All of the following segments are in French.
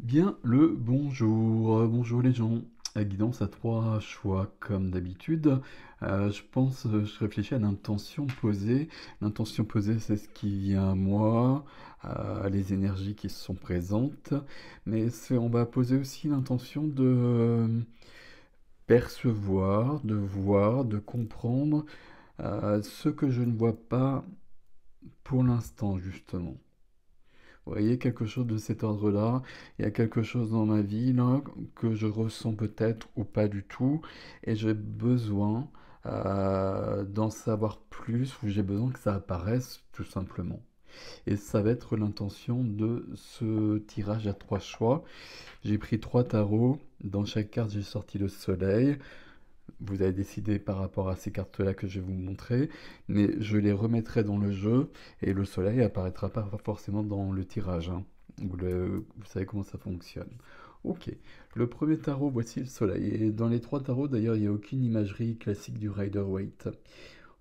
Bien le bonjour, bonjour les gens. La guidance à trois choix comme d'habitude. Je réfléchis à l'intention posée. L'intention posée, c'est ce qui vient à moi, les énergies qui sont présentes. On va poser aussi l'intention de percevoir, de voir, de comprendre ce que je ne vois pas pour l'instant, justement. Vous voyez, quelque chose de cet ordre-là. Il y a quelque chose dans ma vie là, que je ressens peut-être ou pas du tout. Et j'ai besoin d'en savoir plus, ou j'ai besoin que ça apparaisse tout simplement. Et ça va être l'intention de ce tirage à trois choix. J'ai pris trois tarots. Dans chaque carte, j'ai sorti le soleil. Vous avez décidé par rapport à ces cartes-là que je vais vous montrer, mais je les remettrai dans le jeu et le soleil apparaîtra pas forcément dans le tirage, hein. Vous savez comment ça fonctionne. Ok, le premier tarot, voici le soleil. Et dans les trois tarots, d'ailleurs, il n'y a aucune imagerie classique du Rider-Waite.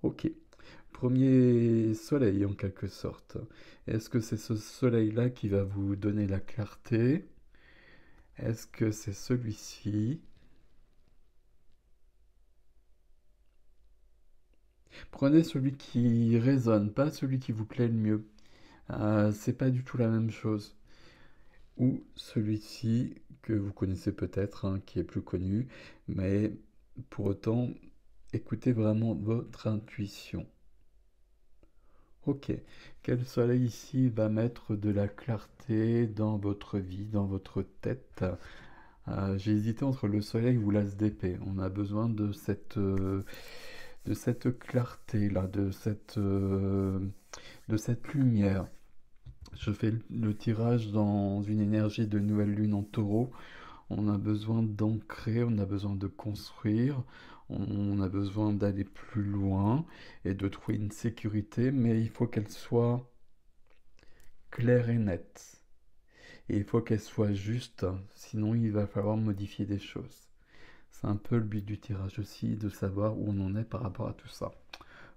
Ok, premier soleil en quelque sorte. Est-ce que c'est ce soleil-là qui va vous donner la clarté? Est-ce que c'est celui-ci? Prenez celui qui résonne, pas celui qui vous plaît le mieux. C'est pas du tout la même chose. Ou celui-ci que vous connaissez peut-être, hein, qui est plus connu, mais pour autant, écoutez vraiment votre intuition. Ok, quel soleil ici va mettre de la clarté dans votre vie, dans votre tête? J'ai hésité entre le soleil ou l'as d'épée. On a besoin de cette clarté-là, de cette lumière. Je fais le tirage dans une énergie de nouvelle lune en taureau. On a besoin d'ancrer, on a besoin de construire, on a besoin d'aller plus loin et de trouver une sécurité, mais il faut qu'elle soit claire et nette. Et il faut qu'elle soit juste, sinon il va falloir modifier des choses. C'est un peu le but du tirage aussi, de savoir où on en est par rapport à tout ça.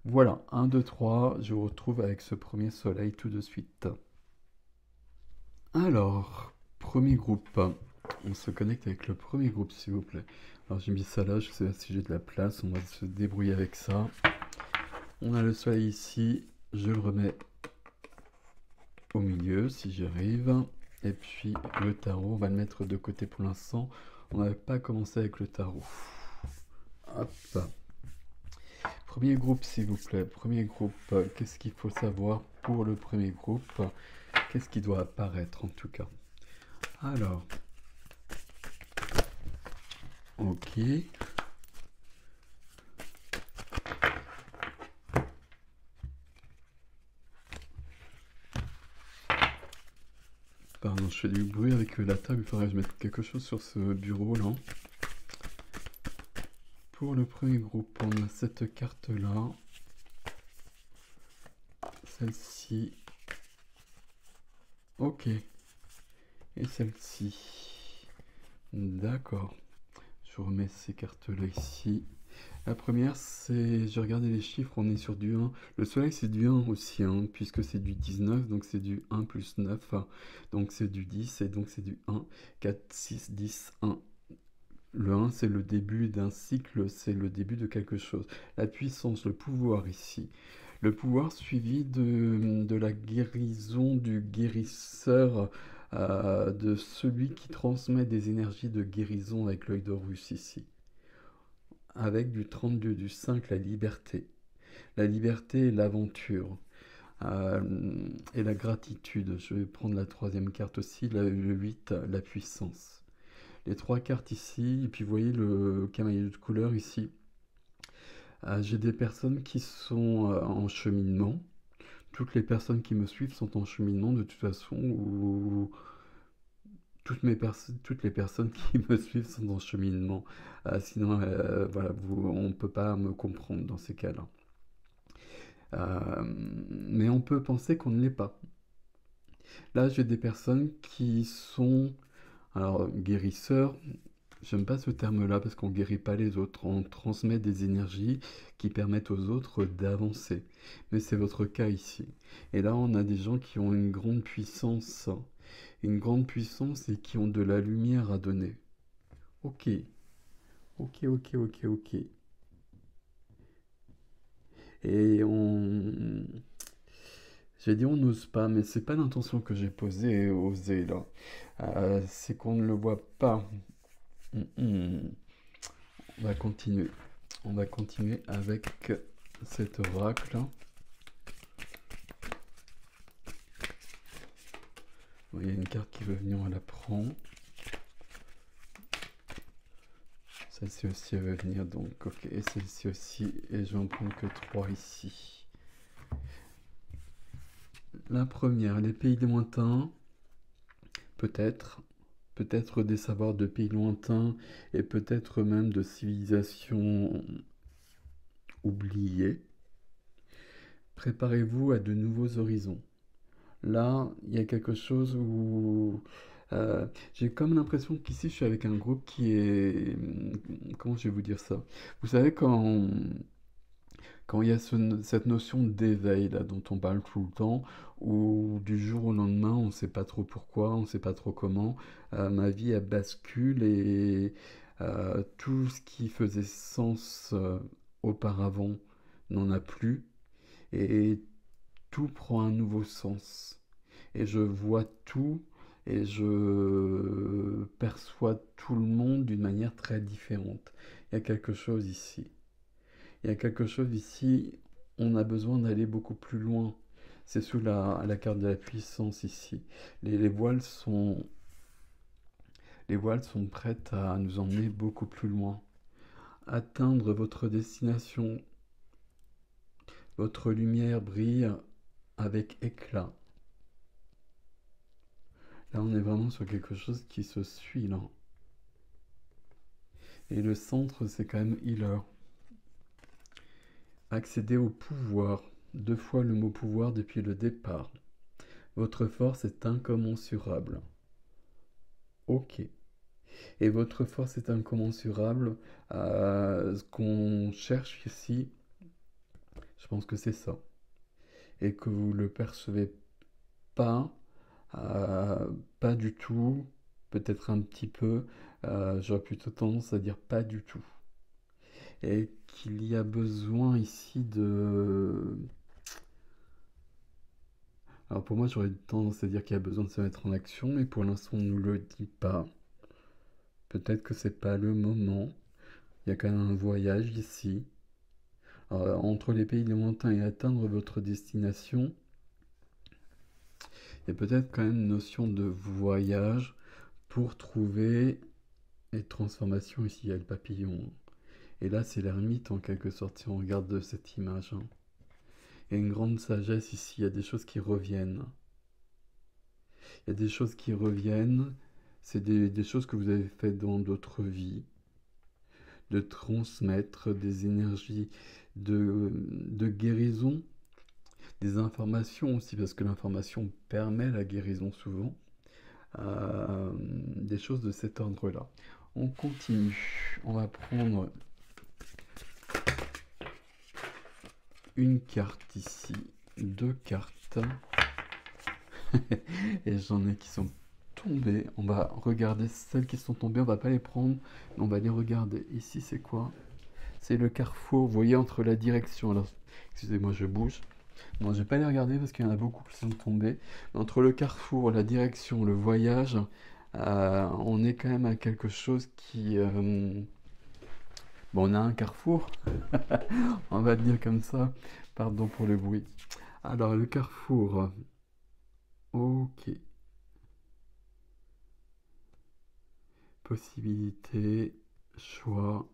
Voilà, un, 2, 3. Je vous retrouve avec ce premier soleil tout de suite. Alors, premier groupe. On se connecte avec le premier groupe, s'il vous plaît. Alors, j'ai mis ça là, je sais pas si j'ai de la place, on va se débrouiller avec ça. On a le soleil ici, je le remets au milieu, si j'y arrive. Et puis, le tarot, on va le mettre de côté pour l'instant. On n'avait pas commencé avec le tarot. Hop. Premier groupe, s'il vous plaît. Premier groupe, qu'est-ce qu'il faut savoir pour le premier groupe? Qu'est-ce qui doit apparaître, en tout cas? Alors, ok. Pardon, je fais du bruit avec la table, il faudrait que je mette quelque chose sur ce bureau là. Pour le premier groupe, on a cette carte là. Celle-ci. Ok. Et celle-ci. D'accord. Je remets ces cartes là ici. La première, c'est, j'ai regardé les chiffres, on est sur du 1. Le soleil, c'est du 1 aussi, hein, puisque c'est du 19, donc c'est du 1 plus 9, donc c'est du 10, et donc c'est du 1, 4, 6, 10, 1. Le 1, c'est le début d'un cycle, c'est le début de quelque chose. La puissance, le pouvoir ici. Le pouvoir suivi de la guérison du guérisseur, de celui qui transmet des énergies de guérison avec l'œil d'Horus ici. Avec du 32, du 5, la liberté. La liberté et l'aventure. Euh, et la gratitude. Je vais prendre la troisième carte aussi, le 8, la puissance. Les trois cartes ici, et puis vous voyez le camailleux de couleur ici. J'ai des personnes qui sont en cheminement. Toutes les personnes qui me suivent sont en cheminement de toute façon, ou toutes les personnes qui me suivent sont en cheminement. Sinon, voilà, on ne peut pas me comprendre dans ces cas-là. Mais on peut penser qu'on ne l'est pas. Là, j'ai des personnes qui sont, alors, guérisseurs. J'aime pas ce terme-là parce qu'on guérit pas les autres, on transmet des énergies qui permettent aux autres d'avancer. Mais c'est votre cas ici. Et là, on a des gens qui ont une grande puissance une grande puissance et qui ont de la lumière à donner. Ok, ok, ok, ok, ok. Et on... J'ai dit on n'ose pas, mais c'est pas l'intention que j'ai posée, oser là. C'est qu'on ne le voit pas. Mm. On va continuer. On va continuer avec cet oracle. Bon, il y a une carte qui veut venir, on la prend. Celle-ci aussi elle veut venir, donc ok. Et celle-ci aussi, et je vais en prendre que 3 ici. La première, les pays lointains, peut-être. Peut-être des savoirs de pays lointains et peut-être même de civilisations oubliées. Préparez-vous à de nouveaux horizons. Là, il y a quelque chose où j'ai comme l'impression qu'ici je suis avec un groupe qui est... Comment je vais vous dire ça? Vous savez, quand il y a cette notion d'éveil là dont on parle tout le temps, où du jour au lendemain on ne sait pas trop pourquoi, on ne sait pas trop comment, ma vie elle bascule et tout ce qui faisait sens auparavant n'en a plus et tout prend un nouveau sens. Et je vois tout et je perçois tout le monde d'une manière très différente. Il y a quelque chose ici. Il y a quelque chose ici, on a besoin d'aller beaucoup plus loin. C'est sous la carte de la puissance ici. Les les voiles sont prêtes à nous emmener beaucoup plus loin. Atteindre votre destination. Votre lumière brille avec éclat. Là, on est vraiment sur quelque chose qui se suit, là. Et le centre, c'est quand même healer. Accéder au pouvoir. 2 fois le mot pouvoir depuis le départ. Votre force est incommensurable. Ok. Et votre force est incommensurable. Ce qu'on cherche ici, je pense que c'est ça. Et que vous ne le percevez pas, pas du tout, peut-être un petit peu. J'aurais plutôt tendance à dire pas du tout. Et qu'il y a besoin ici de... Alors pour moi, j'aurais tendance à dire qu'il y a besoin de se mettre en action, mais pour l'instant, on ne nous le dit pas. Peut-être que c'est pas le moment. Il y a quand même un voyage ici. Entre les pays lointains et atteindre votre destination, il y a peut-être quand même une notion de voyage pour trouver et transformation. Ici, il y a le papillon. Et là, c'est l'ermite en quelque sorte, si on regarde cette image. Il y a une grande sagesse ici, il y a des choses qui reviennent. Il y a des choses qui reviennent, c'est des choses que vous avez faites dans d'autres vies, de transmettre des énergies de guérison, des informations aussi, parce que l'information permet la guérison souvent, des choses de cet ordre-là. On continue, on va prendre une carte ici, 2 cartes, et j'en ai qui sont tombées. On va regarder celles qui sont tombées, on va pas les prendre, mais on va les regarder. Ici, c'est quoi? C'est le carrefour, vous voyez, entre la direction. Alors, excusez-moi, je bouge. Bon, je vais pas les regarder parce qu'il y en a beaucoup qui sont tombés. Mais entre le carrefour, la direction, le voyage, on est quand même à quelque chose qui... Bon, on a un carrefour, on va le dire comme ça. Pardon pour le bruit. Alors, le carrefour. Ok. Possibilité, choix.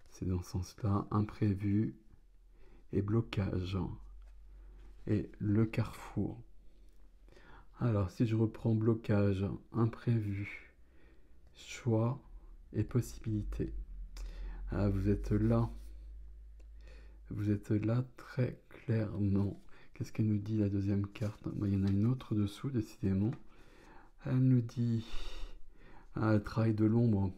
C'est dans ce sens-là. Imprévu et blocage. Et le carrefour. Alors, si je reprends blocage, imprévu, choix et possibilité. Ah, vous êtes là. Vous êtes là très clairement. Qu'est-ce qu'elle nous dit la deuxième carte? Il y en a une autre dessous, décidément. Elle nous dit travail de l'ombre,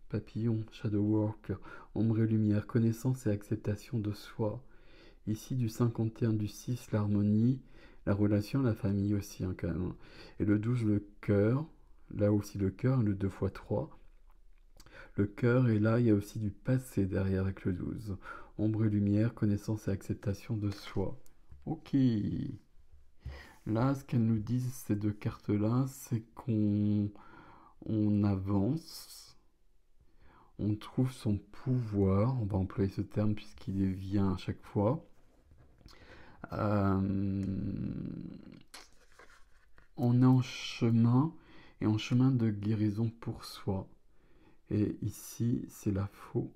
papillon, shadow work, ombre et lumière, connaissance et acceptation de soi. Ici, du 51 du 6, l'harmonie, La relation, la famille aussi, hein, quand même, hein. Et le 12, le cœur. Là aussi le cœur, le 2 fois 3. Le cœur, et là, il y a aussi du passé derrière avec le 12. Ombre et lumière, connaissance et acceptation de soi. Ok. Là, ce qu'elles nous disent, ces deux cartes-là, c'est qu'on avance, on trouve son pouvoir, on va employer ce terme puisqu'il vient à chaque fois. Euh, on est en chemin, et en chemin de guérison pour soi. Et ici, c'est la faux.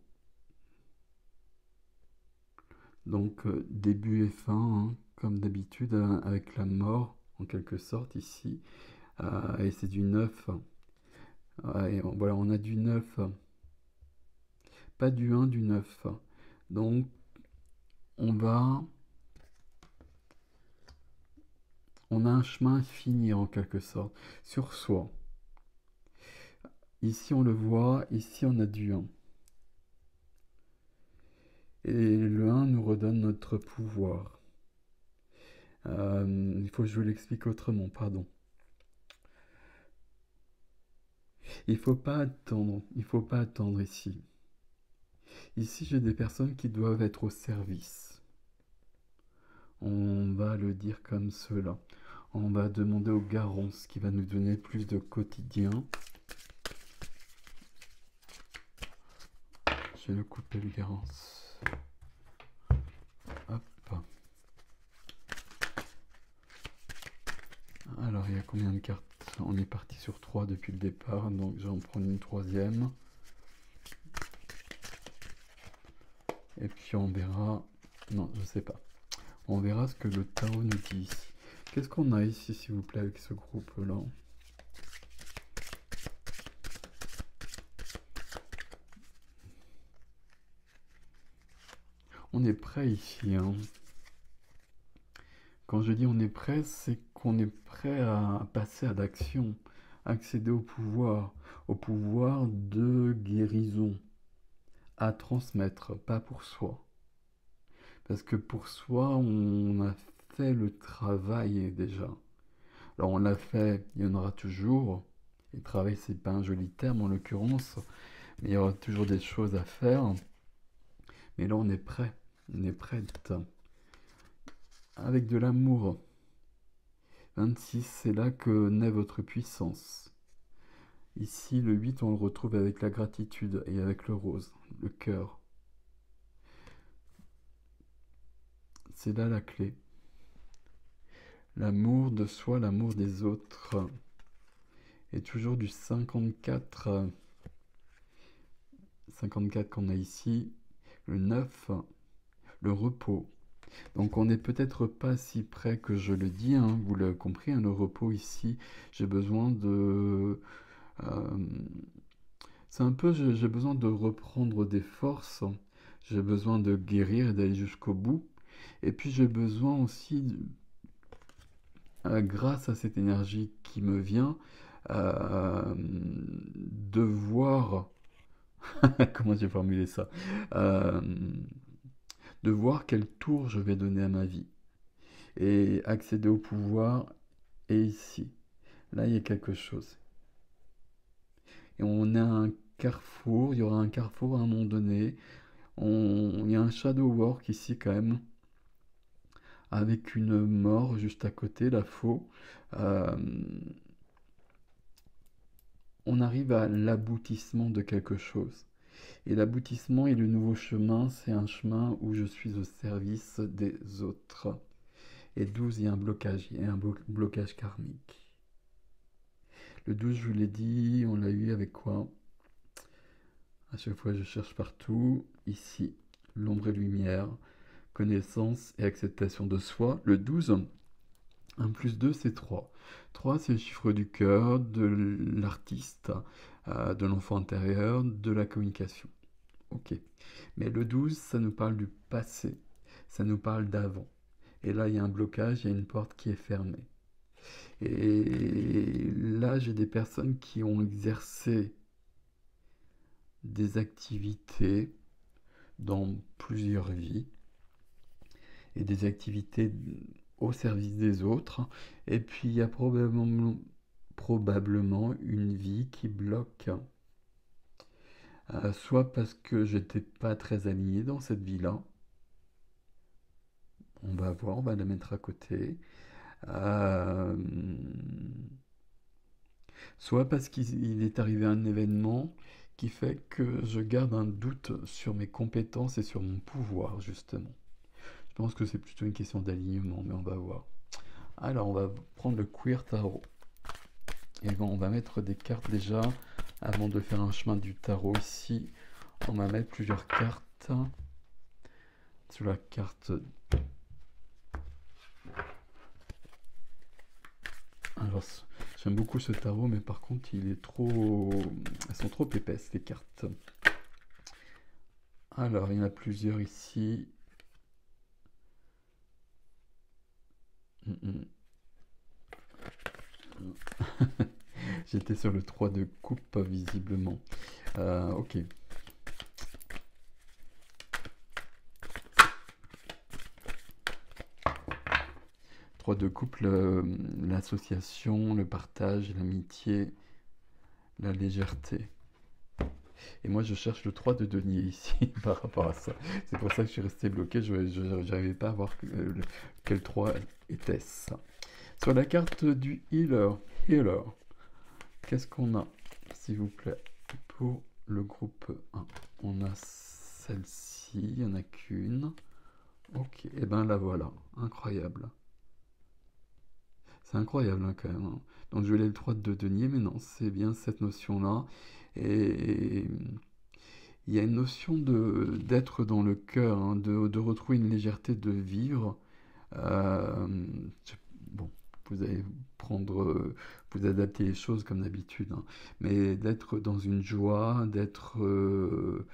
Donc, début et fin, hein, comme d'habitude, avec la mort, en quelque sorte, ici. Et c'est du 9. Et voilà, on a du 9. Pas du 1, du 9. Donc, on va... On a un chemin à finir, en quelque sorte, sur soi. Ici, on le voit. Ici, on a du 1. Et le 1 nous redonne notre pouvoir. Il faut que je vous l'explique autrement, pardon. Il faut pas attendre. Il faut pas attendre ici. Ici, j'ai des personnes qui doivent être au service. On va le dire comme cela. On va demander au garant ce qui va nous donner plus de quotidien. Je vais le couper, le garance. Hop. Alors, il y a combien de cartes? On est parti sur 3 depuis le départ, donc je vais en prendre une troisième. Et puis on verra... Non, je sais pas. On verra ce que le tarot nous dit ici. Qu'est-ce qu'on a ici, s'il vous plaît, avec ce groupe-là? On est prêt ici, hein. Quand je dis on est prêt, c'est qu'on est prêt à passer à l'action, accéder au pouvoir de guérison, à transmettre, pas pour soi. Parce que pour soi, on a fait le travail déjà. Alors on l'a fait, il y en aura toujours. Et travail, c'est pas un joli terme en l'occurrence, mais il y aura toujours des choses à faire. Mais là, on est prêt, on est prête. Avec de l'amour. 26, c'est là que naît votre puissance. Ici, le 8, on le retrouve avec la gratitude et avec le rose, le cœur. C'est là la clé. L'amour de soi, l'amour des autres. Et toujours du 54. 54 qu'on a ici. Le 9, le repos. Donc on n'est peut-être pas si près que je le dis, hein, vous l'avez compris, hein, le repos ici, j'ai besoin de... c'est un peu, j'ai besoin de reprendre des forces, j'ai besoin de guérir et d'aller jusqu'au bout. Et puis j'ai besoin aussi, grâce à cette énergie qui me vient, de voir... Comment j'ai formulé ça? Euh, de voir quel tour je vais donner à ma vie. Et accéder au pouvoir est ici. Là, il y a quelque chose. Et on a un carrefour, il y aura un carrefour à un moment donné. Il y a un shadow work ici quand même, avec une mort juste à côté, la faux. Euh, on arrive à l'aboutissement de quelque chose. Et l'aboutissement et le nouveau chemin, c'est un chemin où je suis au service des autres. Et 12, il y a un blocage, il y a un blocage karmique. Le 12, je vous l'ai dit, on l'a eu avec quoi? À chaque fois, je cherche partout. Ici, l'ombre et lumière, connaissance et acceptation de soi. Le 12, 1 plus 2, c'est 3. 3, c'est le chiffre du cœur, de l'artiste, de l'enfant intérieur, de la communication. Ok. Mais le 12, ça nous parle du passé. Ça nous parle d'avant. Et là, il y a un blocage, il y a une porte qui est fermée. Et là, j'ai des personnes qui ont exercé des activités dans plusieurs vies et des activités au service des autres. Et puis il y a probablement une vie qui bloque. Soit parce que j'étais pas très aligné dans cette vie-là. On va voir, on va la mettre à côté. Euh, Soit parce qu'il est arrivé un événement qui fait que je garde un doute sur mes compétences et sur mon pouvoir, justement. Je pense que c'est plutôt une question d'alignement, mais on va voir. Alors, on va prendre le Queer Tarot. Et bon, on va mettre des cartes déjà, avant de faire un chemin du tarot ici. On va mettre plusieurs cartes. Sur la carte... Alors, j'aime beaucoup ce tarot, mais par contre, il est trop... Elles sont trop épaisses, les cartes. Alors, il y en a plusieurs ici. J'étais sur le 3 de coupe, visiblement. Ok. 3 de coupe, l'association, le partage, l'amitié, la légèreté. Et moi, je cherche le 3 de denier ici par rapport à ça. C'est pour ça que je suis resté bloqué. Je n'arrivais pas à voir quel 3 était-ce. Sur la carte du healer, qu'est-ce qu'on a, s'il vous plaît, pour le groupe 1? On a celle-ci, il n'y en a qu'une. Ok, et ben la voilà, incroyable. C'est incroyable hein, quand même, hein. Donc je vais aller le 3 de denier, mais non, c'est bien cette notion-là. Et il y a une notion d'être dans le cœur, hein, de retrouver une légèreté de vivre. Euh, bon, vous allez vous adapter les choses comme d'habitude, hein, mais d'être dans une joie, d'être le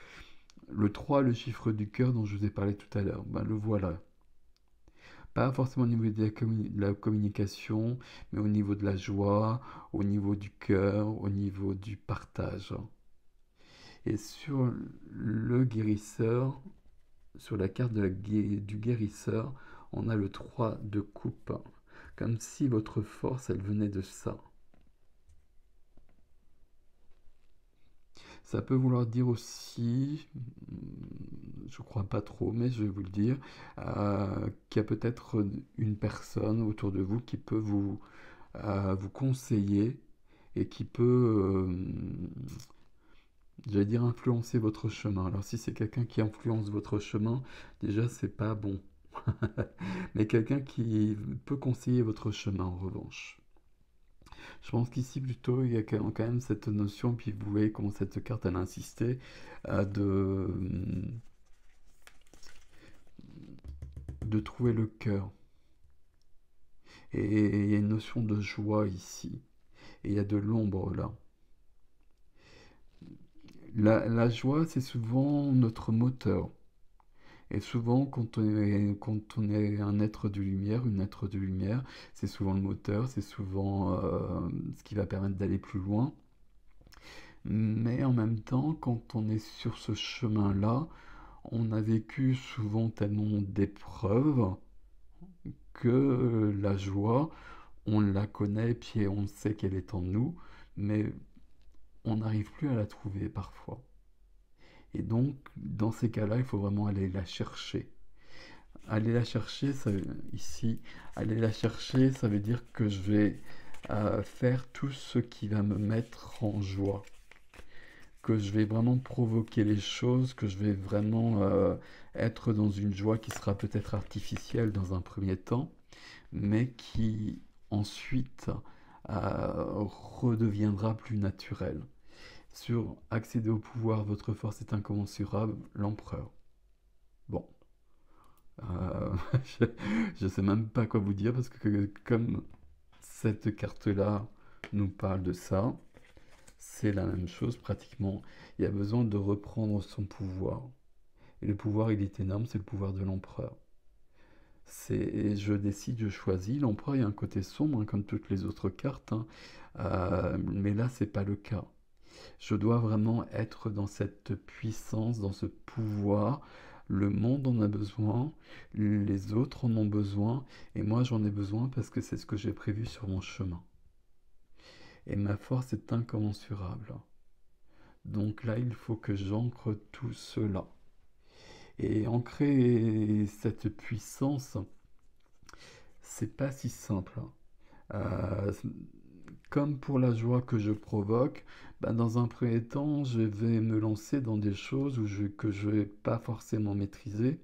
3, le chiffre du cœur dont je vous ai parlé tout à l'heure, ben, le voilà. Pas forcément au niveau de la communication, mais au niveau de la joie, au niveau du cœur, au niveau du partage. Et sur le guérisseur, sur la carte du guérisseur, on a le 3 de coupe, comme si votre force, elle venait de ça. Ça peut vouloir dire aussi, je crois pas trop, mais je vais vous le dire, qu'il y a peut-être une personne autour de vous qui peut vous conseiller et qui peut, j'allais dire, influencer votre chemin. Alors si c'est quelqu'un qui influence votre chemin, déjà c'est pas bon. Mais quelqu'un qui peut conseiller votre chemin en revanche. Je pense qu'ici plutôt il y a quand même cette notion, puis vous voyez comment cette carte elle a insisté, de trouver le cœur. Et il y a une notion de joie ici. Et il y a de l'ombre là. La joie, c'est souvent notre moteur. Et souvent, quand on est un être de lumière, une être de lumière, c'est souvent le moteur, c'est souvent ce qui va permettre d'aller plus loin. Mais en même temps, quand on est sur ce chemin-là, on a vécu souvent tellement d'épreuves que la joie, on la connaît, puis on sait qu'elle est en nous, mais on n'arrive plus à la trouver parfois. Et donc, dans ces cas-là, il faut vraiment aller la chercher. Aller la chercher, ici, aller la chercher, ça veut dire que je vais faire tout ce qui va me mettre en joie. Que je vais vraiment provoquer les choses, que je vais vraiment être dans une joie qui sera peut-être artificielle dans un premier temps, mais qui ensuite redeviendra plus naturelle. Sur accéder au pouvoir, votre force est incommensurable, l'empereur. Bon, je ne sais même pas quoi vous dire parce que comme cette carte-là nous parle de ça, c'est la même chose pratiquement. Il y a besoin de reprendre son pouvoir. Et le pouvoir, il est énorme, c'est le pouvoir de l'empereur. C'est je décide, je choisis. L'empereur, il y a un côté sombre, hein, comme toutes les autres cartes, hein. Mais là, c'est pas le cas. Je dois vraiment être dans cette puissance, dans ce pouvoir, Le monde en a besoin, les autres en ont besoin, et moi j'en ai besoin parce que c'est ce que j'ai prévu sur mon chemin. Et ma force est incommensurable. Donc là, il faut que j'ancre tout cela. Et ancrer cette puissance, c'est pas si simple. Euh, Comme pour la joie que je provoque, bah, dans un premier temps, je vais me lancer dans des choses que je vais pas forcément maîtriser.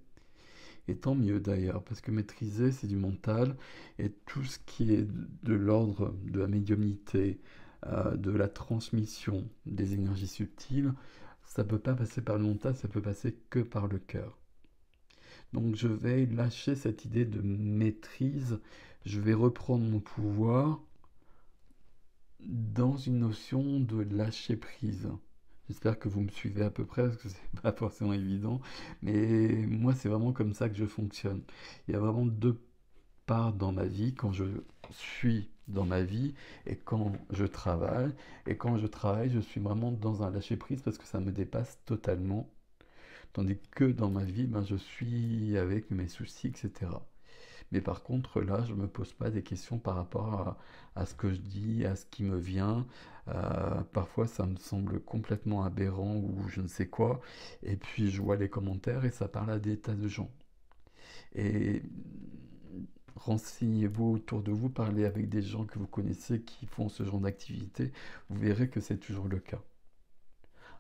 Et tant mieux d'ailleurs, parce que maîtriser, c'est du mental. Et tout ce qui est de l'ordre de la médiumnité, de la transmission des énergies subtiles, ça peut pas passer par le mental, ça peut passer que par le cœur. Donc je vais lâcher cette idée de maîtrise, je vais reprendre mon pouvoir dans une notion de lâcher prise. J'espère que vous me suivez à peu près, parce que c'est pas forcément évident, mais moi c'est vraiment comme ça que je fonctionne. Il y a vraiment deux parts dans ma vie, quand je suis dans ma vie et quand je travaille. Et quand je travaille, je suis vraiment dans un lâcher prise parce que ça me dépasse totalement. Tandis que dans ma vie, ben, je suis avec mes soucis, etc. Mais par contre, là, je ne me pose pas des questions par rapport à ce que je dis, à ce qui me vient. Parfois, ça me semble complètement aberrant ou je ne sais quoi. Et puis, je vois les commentaires et ça parle à des tas de gens. Et renseignez-vous autour de vous, parlez avec des gens que vous connaissez qui font ce genre d'activité. Vous verrez que c'est toujours le cas.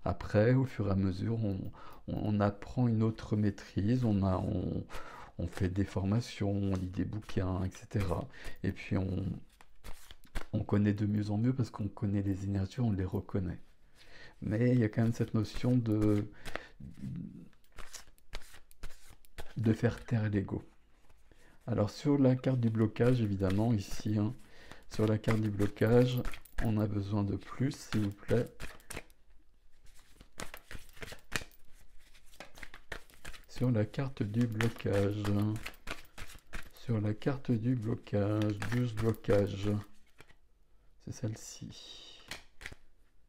Après, au fur et à mesure, on apprend une autre maîtrise, on fait des formations, on lit des bouquins, etc. Et puis on connaît de mieux en mieux parce qu'on connaît les énergies, on les reconnaît. Mais il y a quand même cette notion de faire taire l'ego. Alors sur la carte du blocage, évidemment, ici, hein, sur la carte du blocage, on a besoin de plus, s'il vous plaît. Sur la carte du blocage. Sur la carte du blocage, 12 blocages. C'est celle-ci.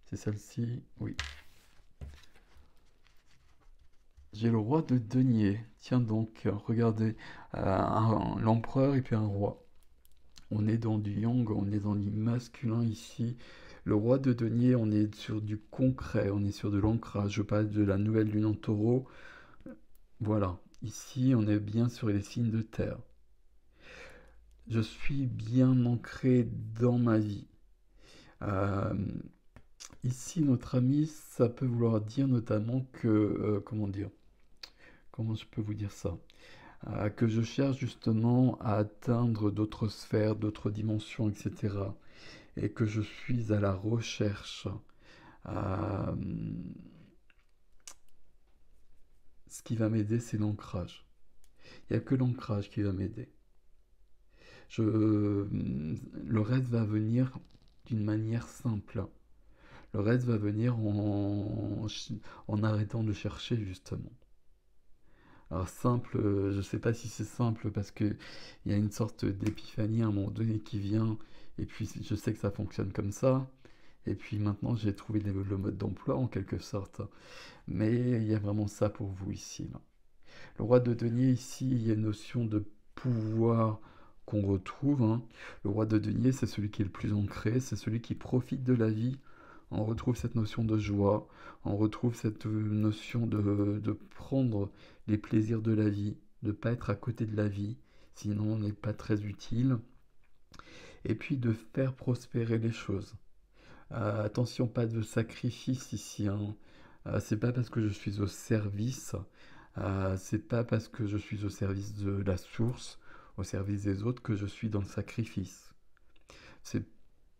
C'est celle-ci, oui. J'ai le roi de denier. Tiens donc, regardez, l'empereur et puis un roi. On est dans du yang, on est dans du masculin ici. Le roi de denier, on est sur du concret, on est sur de l'ancrage. Je parle de la nouvelle lune en taureau. Voilà, ici on est bien sur les signes de terre. Je suis bien ancré dans ma vie. Euh, Ici, notre ami, ça peut vouloir dire notamment que, comment dire, comment je peux vous dire ça? Que je cherche justement à atteindre d'autres sphères, d'autres dimensions, etc. Et que je suis à la recherche. Euh, Ce qui va m'aider, c'est l'ancrage. Il n'y a que l'ancrage qui va m'aider. Le reste va venir d'une manière simple. Le reste va venir en arrêtant de chercher justement. Alors simple, je ne sais pas si c'est simple parce que il y a une sorte d'épiphanie à un moment donné qui vient et puis je sais que ça fonctionne comme ça. Et puis maintenant j'ai trouvé le mode d'emploi en quelque sorte. Mais il y a vraiment ça pour vous ici, là. Le roi de denier ici, il y a une notion de pouvoir qu'on retrouve, hein. Le roi de denier, c'est celui qui est le plus ancré, c'est celui qui profite de la vie. On retrouve cette notion de joie, on retrouve cette notion de prendre les plaisirs de la vie, de ne pas être à côté de la vie, sinon on n'est pas très utile, et puis de faire prospérer les choses. Attention, pas de sacrifice ici, hein. C'est pas parce que je suis au service, c'est pas parce que je suis au service de la source, au service des autres, que je suis dans le sacrifice. C'est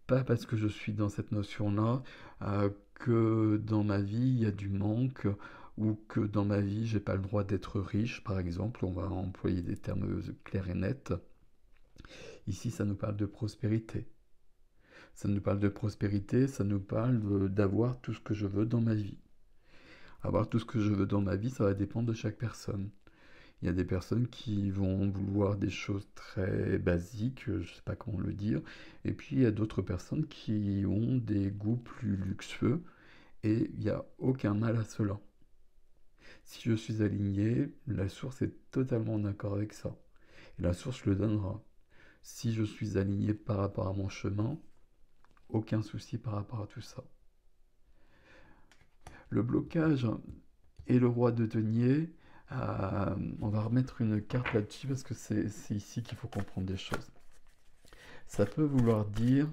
pas parce que je suis dans cette notion-là que dans ma vie il y a du manque ou que dans ma vie j'ai pas le droit d'être riche, par exemple. On va employer des termes clairs et nets. Ici, ça nous parle de prospérité. Ça nous parle de prospérité, ça nous parle d'avoir tout ce que je veux dans ma vie. Avoir tout ce que je veux dans ma vie, ça va dépendre de chaque personne. Il y a des personnes qui vont vouloir des choses très basiques, je ne sais pas comment le dire, et puis il y a d'autres personnes qui ont des goûts plus luxueux, et il n'y a aucun mal à cela. Si je suis aligné, la source est totalement en accord avec ça. Et la source le donnera. Si je suis aligné par rapport à mon chemin, aucun souci par rapport à tout ça. Le blocage et le roi de denier, on va remettre une carte là-dessus parce que c'est ici qu'il faut comprendre des choses. Ça peut vouloir dire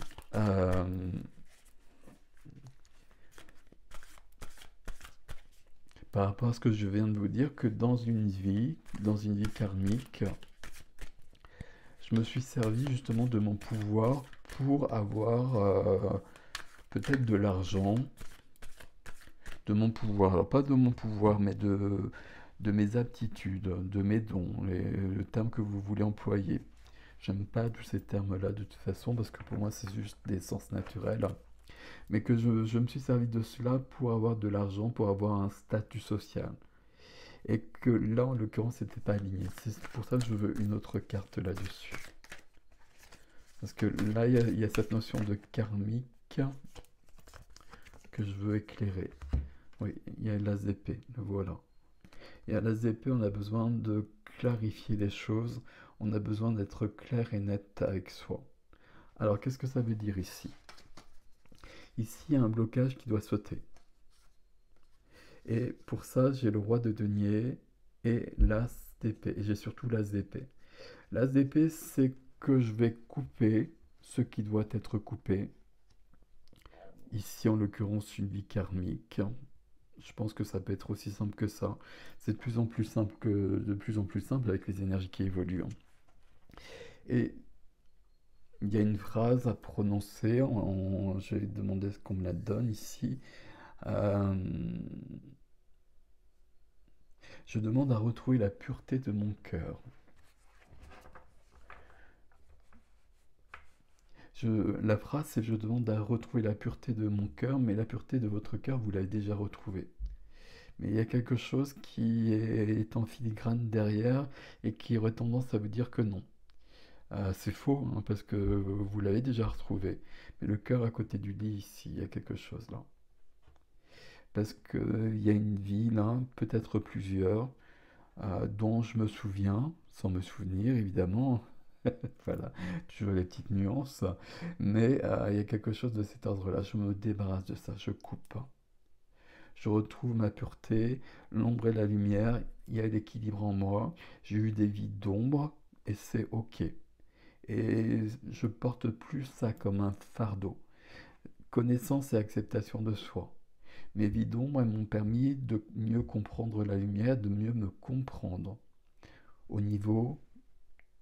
par rapport à ce que je viens de vous dire, que dans une vie karmique, je me suis servi justement de mon pouvoir pour avoir peut-être de l'argent, de mon pouvoir, alors pas de mon pouvoir, mais de mes aptitudes, de mes dons, le terme que vous voulez employer. J'aime pas tous ces termes-là de toute façon, parce que pour moi c'est juste des sens naturels. Mais que je me suis servi de cela pour avoir de l'argent, pour avoir un statut social. Et que là, en l'occurrence, c'était pas aligné. C'est pour ça que je veux une autre carte là-dessus. Parce que là, il y a cette notion de karmique que je veux éclairer. Oui, il y a l'as d'épée, le voilà. Et à l'as d'épée, on a besoin de clarifier les choses. On a besoin d'être clair et net avec soi. Alors, qu'est-ce que ça veut dire ici? Ici, il y a un blocage qui doit sauter. Et pour ça, j'ai le roi de denier et l'as d'épée. Et j'ai surtout l'as d'épée. L'as d'épée, c'est que je vais couper ce qui doit être coupé. Ici, en l'occurrence, une vie karmique. Je pense que ça peut être aussi simple que ça. C'est de plus en plus simple avec les énergies qui évoluent. Et il y a une phrase à prononcer. Je vais demander ce qu'on me la donne ici. Je demande à retrouver la pureté de mon cœur. La phrase, c'est je demande à retrouver la pureté de mon cœur, mais la pureté de votre cœur, vous l'avez déjà retrouvée. Mais il y a quelque chose qui est en filigrane derrière et qui aurait tendance à vous dire que non. C'est faux, hein, parce que vous l'avez déjà retrouvé. Mais le cœur à côté du lit, ici, il y a quelque chose là. Parce qu'il y a une vie là, peut-être plusieurs, dont je me souviens, sans me souvenir évidemment. Voilà, toujours les petites nuances. Mais il y a quelque chose de cet ordre-là. Je me débarrasse de ça, je coupe. Je retrouve ma pureté, l'ombre et la lumière, il y a l'équilibre en moi. J'ai eu des vies d'ombre et c'est ok. Et je porte plus ça comme un fardeau. Connaissance et acceptation de soi. Mes vies d'ombre m'ont permis de mieux comprendre la lumière, de mieux me comprendre au niveau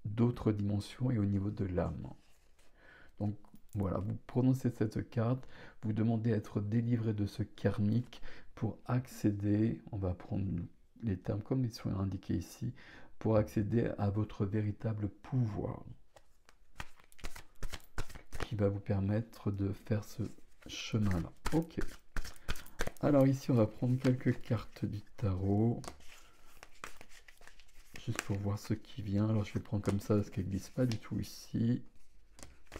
d'autres dimensions et au niveau de l'âme. Donc voilà, vous prononcez cette carte, vous demandez à être délivré de ce karmique pour accéder, on va prendre les termes comme ils sont indiqués ici, pour accéder à votre véritable pouvoir qui va vous permettre de faire ce chemin-là. Ok. Alors ici, on va prendre quelques cartes du tarot, juste pour voir ce qui vient. Alors je vais prendre comme ça parce qu'elle ne glisse pas du tout ici.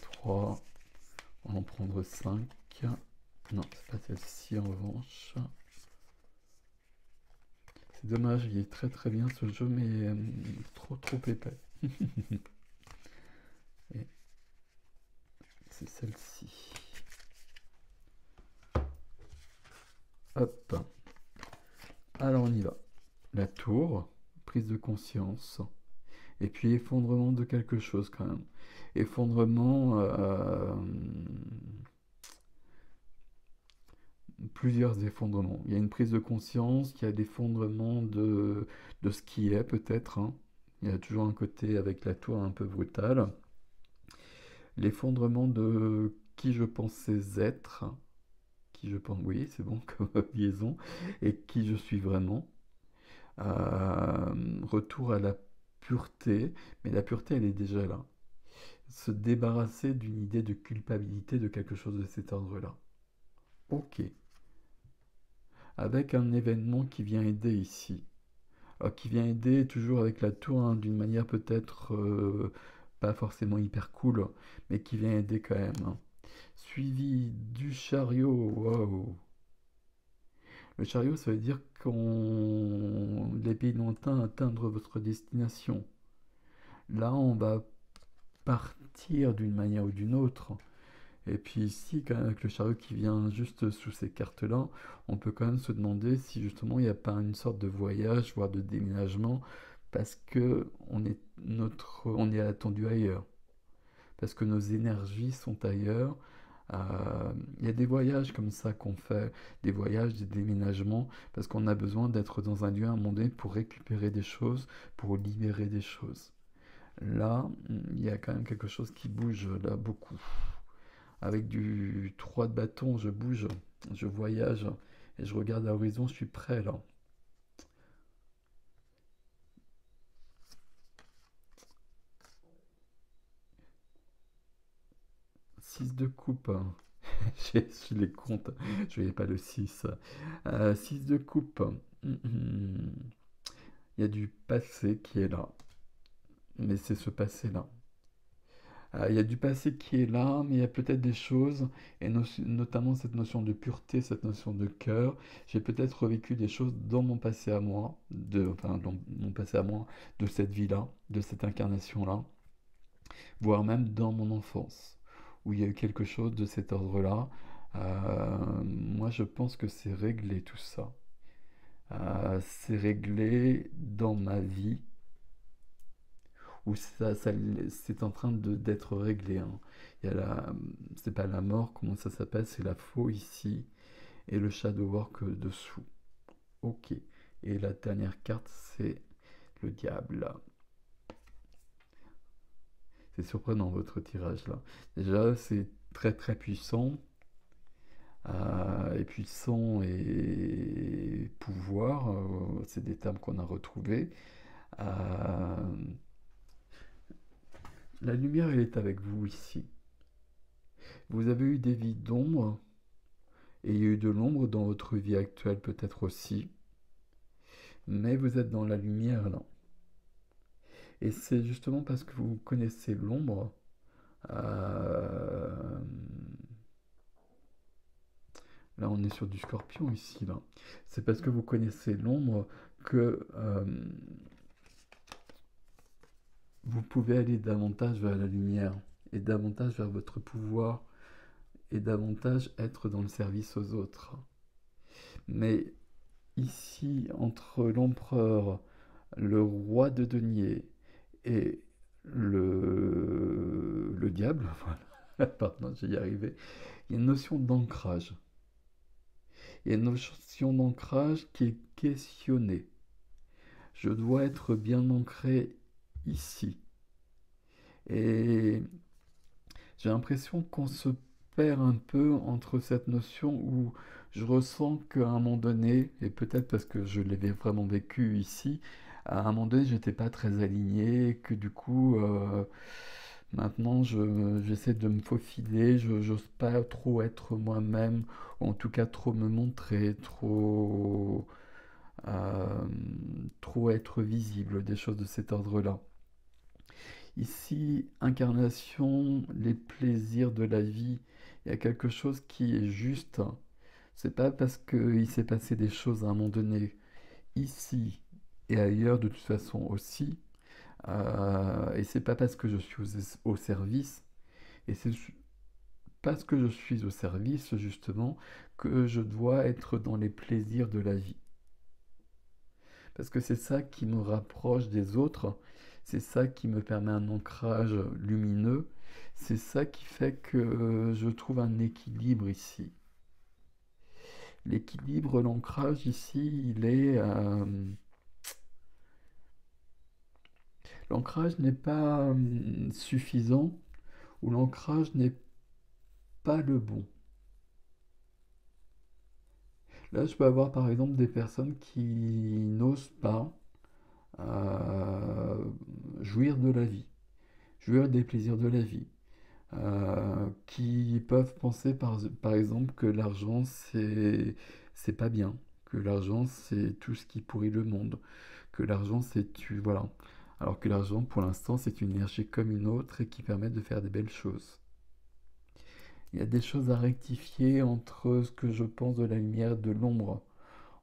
3, on va en prendre 5. Non, c'est pas celle-ci en revanche. C'est dommage, il est très très bien ce jeu, mais trop épais. Et c'est celle-ci. Hop. Alors on y va. La tour, prise de conscience. Et puis effondrement de quelque chose quand même. Effondrement... plusieurs effondrements. Il y a une prise de conscience, il y a l'effondrement de ce qui est peut-être. Hein. Il y a toujours un côté avec la tour un peu brutal. L'effondrement de qui je pensais être, qui je pense, oui, c'est bon comme liaison, et qui je suis vraiment. Retour à la pureté, mais la pureté elle est déjà là. Se débarrasser d'une idée de culpabilité de quelque chose de cet ordre-là. Ok. Avec un événement qui vient aider ici. Qui vient aider toujours avec la tour, hein, d'une manière peut-être pas forcément hyper cool, mais qui vient aider quand même. Hein. Suivi du chariot, waouh. Le chariot, ça veut dire qu'on les pays lointains atteindre votre destination. Là, on va partir d'une manière ou d'une autre. Et puis ici, quand même, avec le chariot qui vient juste sous ces cartes-là, on peut quand même se demander si justement il n'y a pas une sorte de voyage, voire de déménagement, parce que on est attendu ailleurs, parce que nos énergies sont ailleurs. Il y a des voyages comme ça qu'on fait, des voyages, des déménagements, parce qu'on a besoin d'être dans un lieu à un moment donné pour récupérer des choses, pour libérer des choses. Là, il y a quand même quelque chose qui bouge, là, beaucoup. Avec du 3 de bâton, je bouge, je voyage, et je regarde à l'horizon, je suis prêt, là. 6 de coupe. Je les compte, je n'avais pas le 6. 6 de coupe. Il y a du passé qui est là, mais c'est ce passé-là. Il y a du passé qui est là, mais il y a peut-être des choses, et notamment cette notion de pureté, cette notion de cœur. J'ai peut-être revécu des choses dans mon passé à moi, enfin dans mon passé à moi, de cette vie-là, de cette incarnation-là, voire même dans mon enfance, où il y a eu quelque chose de cet ordre-là. Moi, je pense que c'est réglé tout ça. C'est réglé dans ma vie où c'est en train d'être réglé, hein. Il y a c'est pas la mort, comment ça s'appelle, c'est la faux ici et le shadow work dessous. Ok. Et la dernière carte, c'est le diable, là. C'est surprenant votre tirage là. Déjà, c'est très très puissant. Et puissant et pouvoir, c'est des termes qu'on a retrouvés. Euh, la lumière, elle est avec vous ici. Vous avez eu des vies d'ombre, et il y a eu de l'ombre dans votre vie actuelle peut-être aussi, mais vous êtes dans la lumière là. Et c'est justement parce que vous connaissez l'ombre, euh, là on est sur du scorpion ici là, c'est parce que vous connaissez l'ombre que vous pouvez aller davantage vers la lumière, et davantage vers votre pouvoir, et davantage être dans le service aux autres. Mais ici, entre l'empereur, le roi de denier et le diable, voilà, pardon, j'y arrivé, il y a une notion d'ancrage. Il y a une notion d'ancrage qui est questionnée. Je dois être bien ancré ici. Et j'ai l'impression qu'on se perd un peu entre cette notion où je ressens qu'à un moment donné, et peut-être parce que je l'avais vraiment vécu ici, à un moment donné, j'étais pas très aligné, que du coup, maintenant, j'essaie de me faufiler, je n'ose pas trop être moi-même, ou en tout cas trop me montrer, euh, trop être visible, des choses de cet ordre-là. Ici, incarnation, les plaisirs de la vie, il y a quelque chose qui est juste. C'est pas parce qu'il s'est passé des choses à un moment donné, ici et ailleurs de toute façon aussi, et c'est pas parce que je suis au service, et c'est parce que je suis au service justement que je dois être dans les plaisirs de la vie. Parce que c'est ça qui me rapproche des autres, c'est ça qui me permet un ancrage lumineux, c'est ça qui fait que je trouve un équilibre ici. L'équilibre, l'ancrage ici, il est... l'ancrage n'est pas suffisant, ou l'ancrage n'est pas le bon. Là, je peux avoir par exemple des personnes qui n'osent pas euh, jouir de la vie, jouir des plaisirs de la vie, qui peuvent penser par exemple que l'argent c'est pas bien, que l'argent c'est tout ce qui pourrit le monde, que l'argent c'est tu voilà. Alors que l'argent pour l'instant c'est une énergie comme une autre et qui permet de faire des belles choses. Il y a des choses à rectifier entre ce que je pense de la lumière et de l'ombre,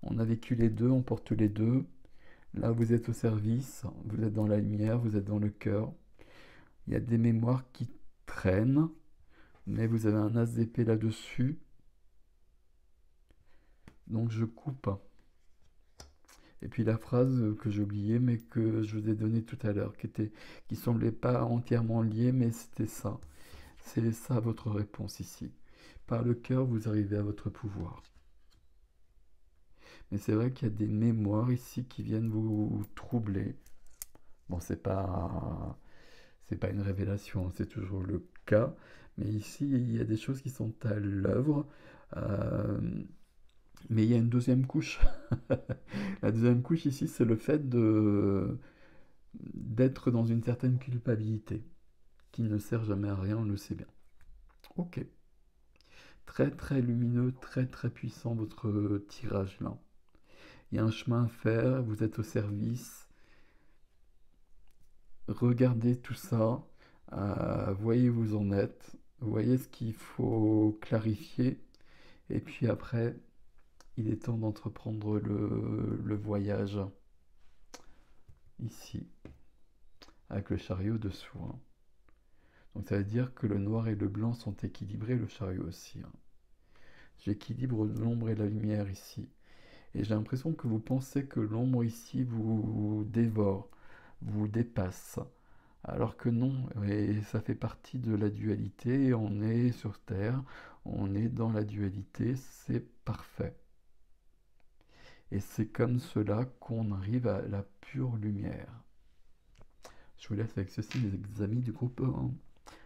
On a vécu les deux, on porte les deux. Là, vous êtes au service, vous êtes dans la lumière, vous êtes dans le cœur. Il y a des mémoires qui traînent, mais vous avez un as d'épée là-dessus. Donc je coupe. Et puis la phrase que j'ai oubliée, mais que je vous ai donnée tout à l'heure, qui semblait pas entièrement liée, mais c'était ça. C'est ça votre réponse ici. Par le cœur, vous arrivez à votre pouvoir. Mais c'est vrai qu'il y a des mémoires ici qui viennent vous troubler. Bon, c'est pas une révélation, c'est toujours le cas. Mais ici, il y a des choses qui sont à l'œuvre. Euh, mais il y a une deuxième couche. La deuxième couche ici, c'est le fait d'être dans une certaine culpabilité, qui ne sert jamais à rien, on le sait bien. Ok. Très très lumineux, très très puissant votre tirage là. Il y a un chemin à faire, vous êtes au service. Regardez tout ça, voyez où vous en êtes, voyez ce qu'il faut clarifier, et puis après, il est temps d'entreprendre le voyage ici, avec le chariot dessous. Hein. Donc ça veut dire que le noir et le blanc sont équilibrés, le chariot aussi. Hein. J'équilibre l'ombre et la lumière ici. Et j'ai l'impression que vous pensez que l'ombre ici vous dévore, vous dépasse. Alors que non, et ça fait partie de la dualité, on est sur Terre, on est dans la dualité, c'est parfait. Et c'est comme cela qu'on arrive à la pure lumière. Je vous laisse avec ceci, les amis du groupe 1.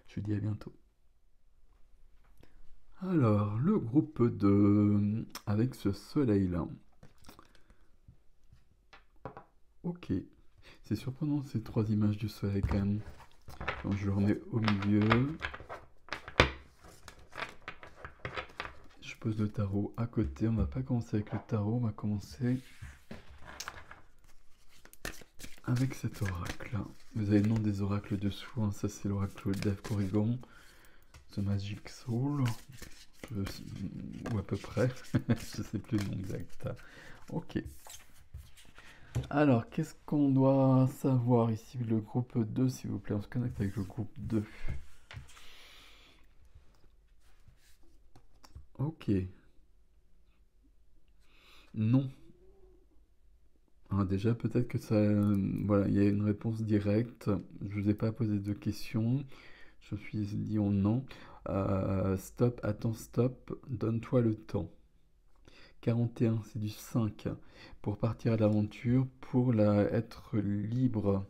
Je vous dis à bientôt. Alors, le groupe 2, avec ce soleil-là. Ok, c'est surprenant ces trois images du soleil quand même. Donc je le remets au milieu. Je pose le tarot à côté. On va pas commencer avec le tarot, on va commencer avec cet oracle. Vous avez le nom des oracles dessous. Hein. Ça c'est l'oracle d'Eve Corrigan, The Magic Soul, ou à peu près. Je sais plus le nom exact. Ok. Alors, qu'est-ce qu'on doit savoir ici? Le groupe 2, s'il vous plaît. On se connecte avec le groupe 2. Ok. Non. Alors déjà, peut-être que ça... voilà, il y a une réponse directe. Je vous ai pas posé de questions. Je me suis dit oh non. Stop, attends, stop. Donne-toi le temps. 41, c'est du 5. Pour partir à l'aventure, pour être libre.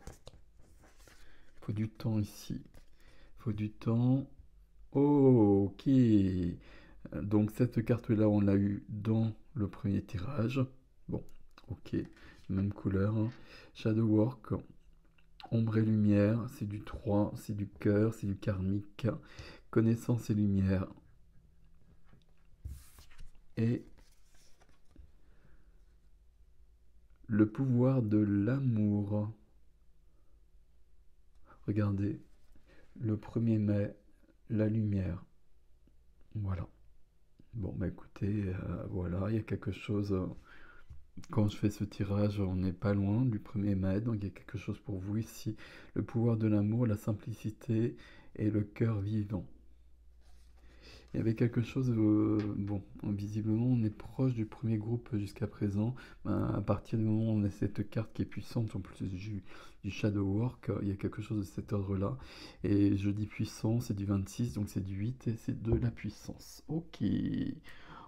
Il faut du temps ici. Il faut du temps. Oh, ok. Donc cette carte-là, on l'a eu dans le premier tirage. Bon, ok. Même couleur. Hein. Shadow Work. Ombre et lumière, c'est du 3, c'est du cœur, c'est du karmique. Connaissance et lumière. Et le pouvoir de l'amour. Regardez, le 1er mai, la lumière. Voilà. Bon, bah écoutez, voilà, il y a quelque chose. Quand je fais ce tirage, on n'est pas loin du 1er mai, donc il y a quelque chose pour vous ici. Le pouvoir de l'amour, la simplicité et le cœur vivant. Il y avait quelque chose, bon, visiblement on est proche du premier groupe jusqu'à présent. À partir du moment où on a cette carte qui est puissante, en plus du Shadow Work, il y a quelque chose de cet ordre-là. Et je dis puissant, c'est du 26, donc c'est du 8 et c'est de la puissance. Ok,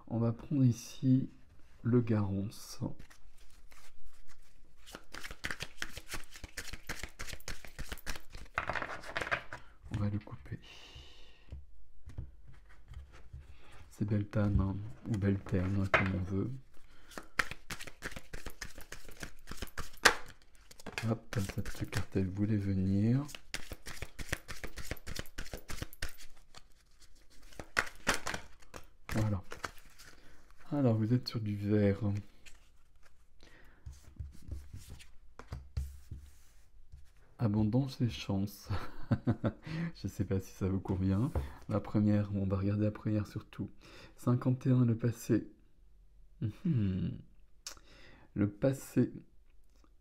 on va prendre ici le Garance. On va le couper. C'est Beltane, hein, ou Beltane, comme on veut. Hop, cette carte, elle voulait venir. Voilà. Alors, vous êtes sur du vert. Abondance et chance. Je sais pas si ça vous convient. La première, on va regarder la première surtout. 51, le passé. Le passé.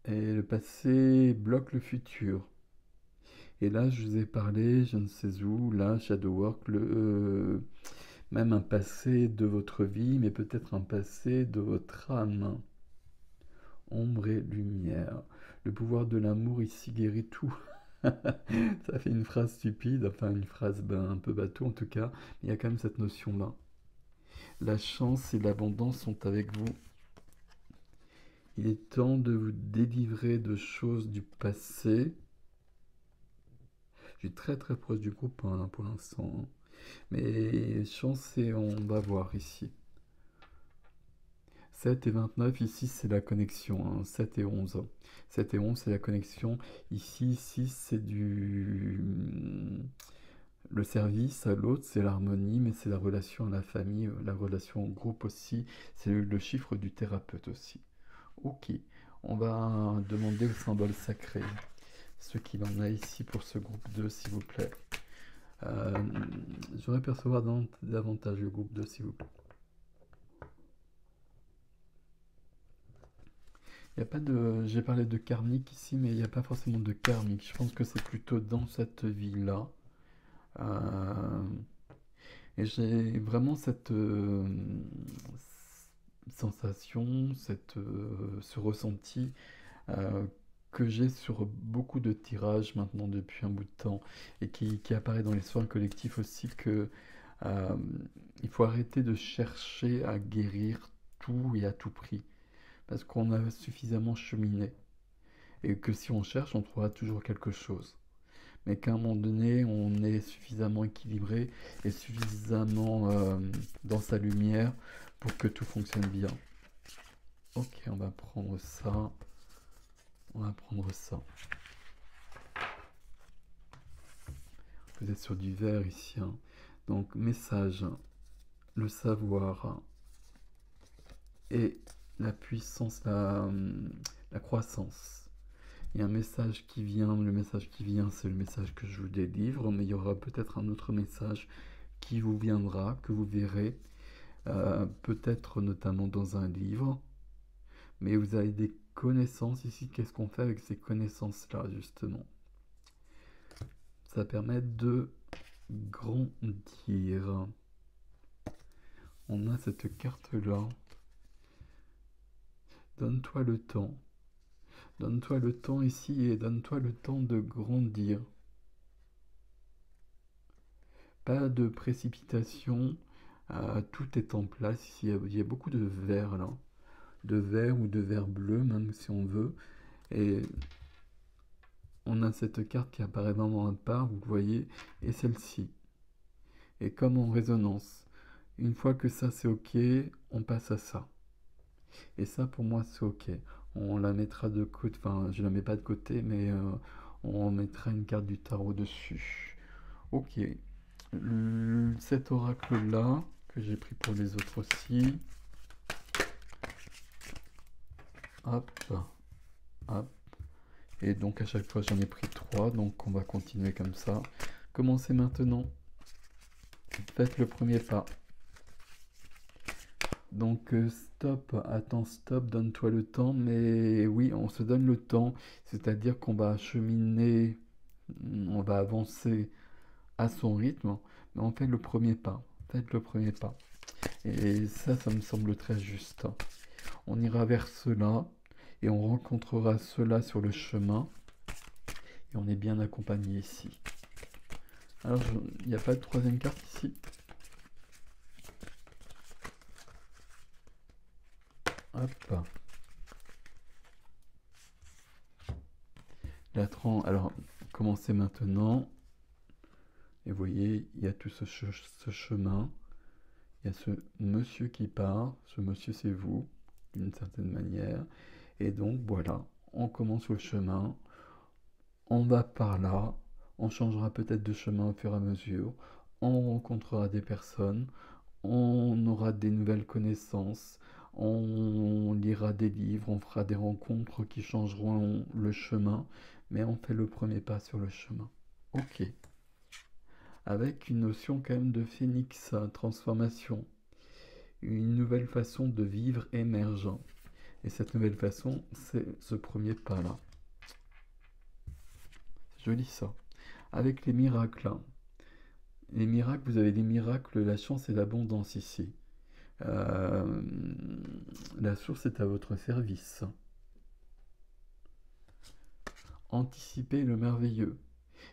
Et le passé bloque le futur. Et là, je vous ai parlé, je ne sais où, là, Shadow Work, même un passé de votre vie, mais peut-être un passé de votre âme. Ombre et lumière. Le pouvoir de l'amour ici guérit tout. Ça fait une phrase stupide, enfin une phrase un peu bateau en tout cas, mais il y a quand même cette notion-là. La chance et l'abondance sont avec vous. Il est temps de vous délivrer de choses du passé. Je suis très très proche du groupe hein, pour l'instant, hein. Mais chance et on va voir ici. 7 et 29, ici c'est la connexion, hein. 7 et 11. 7 et 11 c'est la connexion. Ici, 6 c'est du... Le service à l'autre, c'est l'harmonie, mais c'est la relation à la famille, la relation au groupe aussi. C'est le chiffre du thérapeute aussi. Ok, on va demander au symbole sacré. Ce qu'il en a ici pour ce groupe 2, s'il vous plaît. J'aurais percevoir davantage le groupe 2, s'il vous plaît. Il y a pas de... J'ai parlé de karmique ici, mais il n'y a pas forcément de karmique. Je pense que c'est plutôt dans cette vie-là. Euh, Et j'ai vraiment cette sensation, ce ressenti euh, que j'ai sur beaucoup de tirages maintenant depuis un bout de temps et qui apparaît dans les soins collectifs aussi que euh, il faut arrêter de chercher à guérir tout et à tout prix parce qu'on a suffisamment cheminé et que si on cherche, on trouvera toujours quelque chose. Mais qu'à un moment donné, on est suffisamment équilibré et suffisamment dans sa lumière pour que tout fonctionne bien. Ok, on va prendre ça. On va prendre ça. Vous êtes sur du vert ici, hein. Donc, message, le savoir et la puissance, la croissance. Il y a un message qui vient, le message qui vient, c'est le message que je vous délivre, mais il y aura peut-être un autre message qui vous viendra, que vous verrez, peut-être notamment dans un livre, mais vous avez des connaissances ici. Qu'est-ce qu'on fait avec ces connaissances-là, justement? Ça permet de grandir. On a cette carte-là. Donne-toi le temps. Donne-toi le temps ici et donne-toi le temps de grandir. Pas de précipitation. Tout est en place ici. Il y a beaucoup de vert là. De vert ou de vert bleu, même si on veut. Et on a cette carte qui apparaît vraiment à part, vous le voyez, et celle-ci. Et comme en résonance. Une fois que ça c'est ok, on passe à ça. Et ça pour moi c'est ok. On la mettra de côté, enfin je la mets pas de côté, mais on mettra une carte du tarot dessus. Ok. Cet oracle-là, que j'ai pris pour les autres aussi. Hop, hop. Et donc à chaque fois j'en ai pris 3, donc on va continuer comme ça. Commencez maintenant. Faites le premier pas. Donc stop, attends, stop, donne-toi le temps. Mais oui, on se donne le temps. C'est-à-dire qu'on va cheminer, on va avancer à son rythme. Mais on fait le premier pas. Faites le premier pas. Et ça me semble très juste. On ira vers cela et on rencontrera cela sur le chemin. Et on est bien accompagné ici. Alors, il n'y a pas de troisième carte ici. Hop. Alors, commencez maintenant. Et vous voyez, il y a tout ce chemin. Il y a ce monsieur qui part. Ce monsieur, c'est vous, d'une certaine manière. Et donc, voilà, on commence le chemin. On va par là. On changera peut-être de chemin au fur et à mesure. On rencontrera des personnes. On aura des nouvelles connaissances. On lira des livres. On fera des rencontres qui changeront le chemin. Mais on fait le premier pas sur le chemin. Ok. Avec une notion quand même de phénix, transformation, une nouvelle façon de vivre émergent. Et cette nouvelle façon, c'est ce premier pas-là. C'est joli ça. Avec les miracles, hein. Les miracles, vous avez des miracles, la chance et l'abondance ici. Euh, la source est à votre service. Anticipez le merveilleux.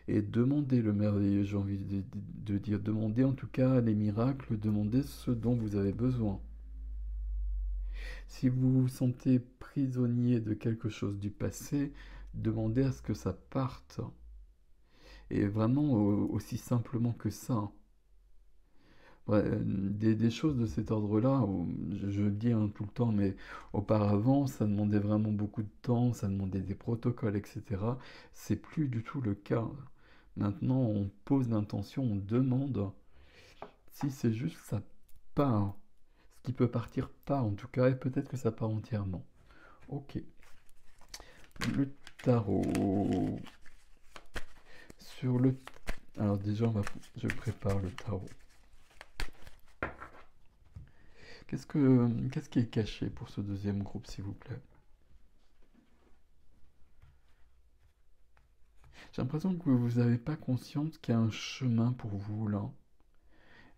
Et demandez le merveilleux, j'ai envie de dire. Demandez en tout cas les miracles, demandez ce dont vous avez besoin. Si vous vous sentez prisonnier de quelque chose du passé, demandez à ce que ça parte. Et vraiment aussi simplement que ça. Ouais, des choses de cet ordre-là, je le dis hein, tout le temps, mais auparavant, ça demandait vraiment beaucoup de temps, ça demandait des protocoles, etc. C'est plus du tout le cas. Maintenant, on pose l'intention, on demande. Si c'est juste ça part, ce qui peut partir part en tout cas, et peut-être que ça part entièrement. Ok. Le tarot. Sur le... Alors déjà, je prépare le tarot. Qu'est-ce qui est caché pour ce deuxième groupe, s'il vous plaît? J'ai l'impression que vous n'avez pas conscience qu'il y a un chemin pour vous là,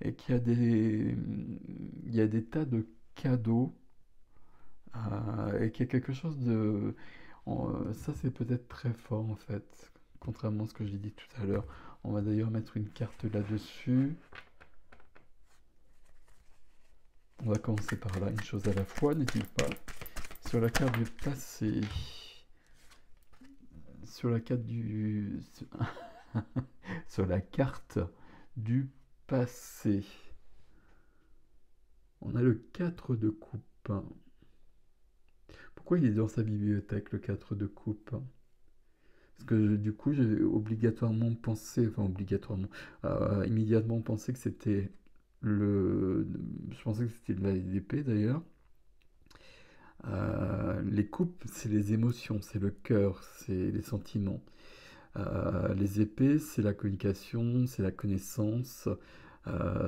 et il y a des tas de cadeaux, et qu'il y a quelque chose de... ça, c'est peut-être très fort en fait, contrairement à ce que j'ai dit tout à l'heure. On va d'ailleurs mettre une carte là-dessus. On va commencer par là, une chose à la fois, n'est-il pas? Sur la carte du passé. Sur la carte du... sur la carte du passé. On a le 4 de coupe. Pourquoi il est dans sa bibliothèque, le 4 de coupe? Parce que du coup, j'ai obligatoirement pensé, enfin obligatoirement, immédiatement pensé que c'était le... Je pensais que c'était de la l'épée d'ailleurs. Les coupes, c'est les émotions, c'est le cœur, c'est les sentiments. Les épées, c'est la communication, c'est la connaissance,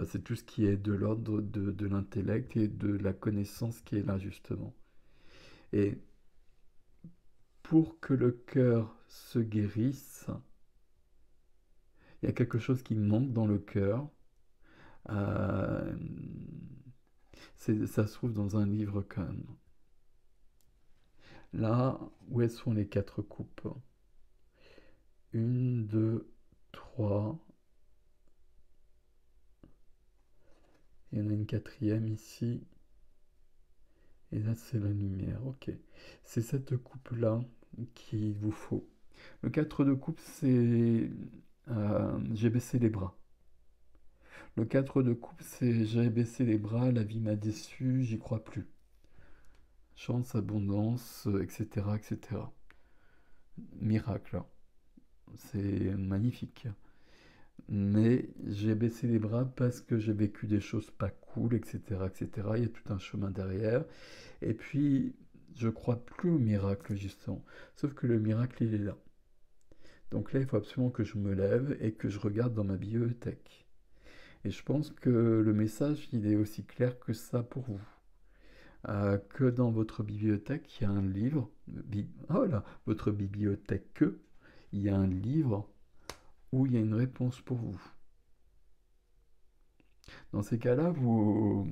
c'est tout ce qui est de l'ordre de l'intellect et de la connaissance qui est là justement. Et pour que le cœur se guérisse, il y a quelque chose qui manque dans le cœur. Euh, ça se trouve dans un livre quand même. Là, où sont les 4 coupes? Une, deux, trois. Il y en a une quatrième ici. Et là, c'est la lumière. Ok. C'est cette coupe-là qu'il vous faut. Le 4 de coupe, c'est j'ai baissé les bras. Le 4 de coupe, c'est j'ai baissé les bras, la vie m'a déçu, j'y crois plus. Chance, abondance, etc., etc. Miracle. C'est magnifique. Mais j'ai baissé les bras parce que j'ai vécu des choses pas cool, etc., etc. Il y a tout un chemin derrière. Et puis, je crois plus au miracle, justement. Sauf que le miracle, il est là. Donc là, il faut absolument que je me lève et que je regarde dans ma bibliothèque. Et je pense que le message, il est aussi clair que ça pour vous. Que dans votre bibliothèque, il y a un livre. Oh là, votre bibliothèque, il y a un livre où il y a une réponse pour vous. Dans ces cas-là, vous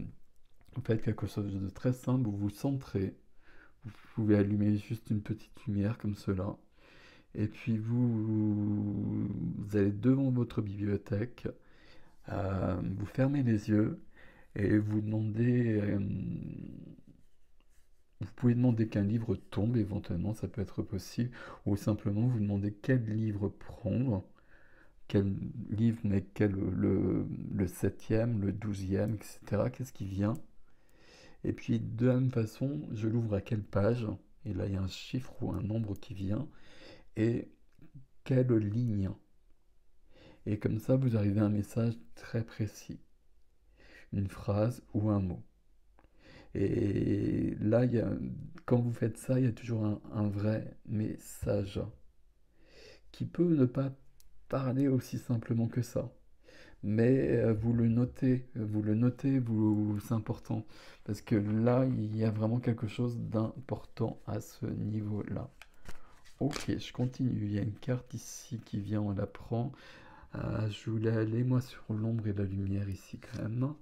faites quelque chose de très simple, vous vous centrez. Vous pouvez allumer juste une petite lumière comme cela. Et puis vous allez devant votre bibliothèque, vous fermez les yeux et vous demandez, vous pouvez demander qu'un livre tombe, éventuellement ça peut être possible, ou simplement vous demandez quel livre prendre, quel livre, mais quel, le 7e, le 12e, etc. Qu'est-ce qui vient? Et puis de la même façon, je l'ouvre à quelle page? Et là il y a un chiffre ou un nombre qui vient. Et quelle ligne? Et comme ça, vous arrivez à un message très précis, une phrase ou un mot. Et là, quand vous faites ça, il y a toujours un vrai message qui peut ne pas parler aussi simplement que ça. mais vous le notez, c'est important, parce que là, il y a vraiment quelque chose d'important à ce niveau-là. Ok, je continue. Il y a une carte ici qui vient, on la prend. Je voulais aller, moi, sur l'ombre et la lumière ici, quand même.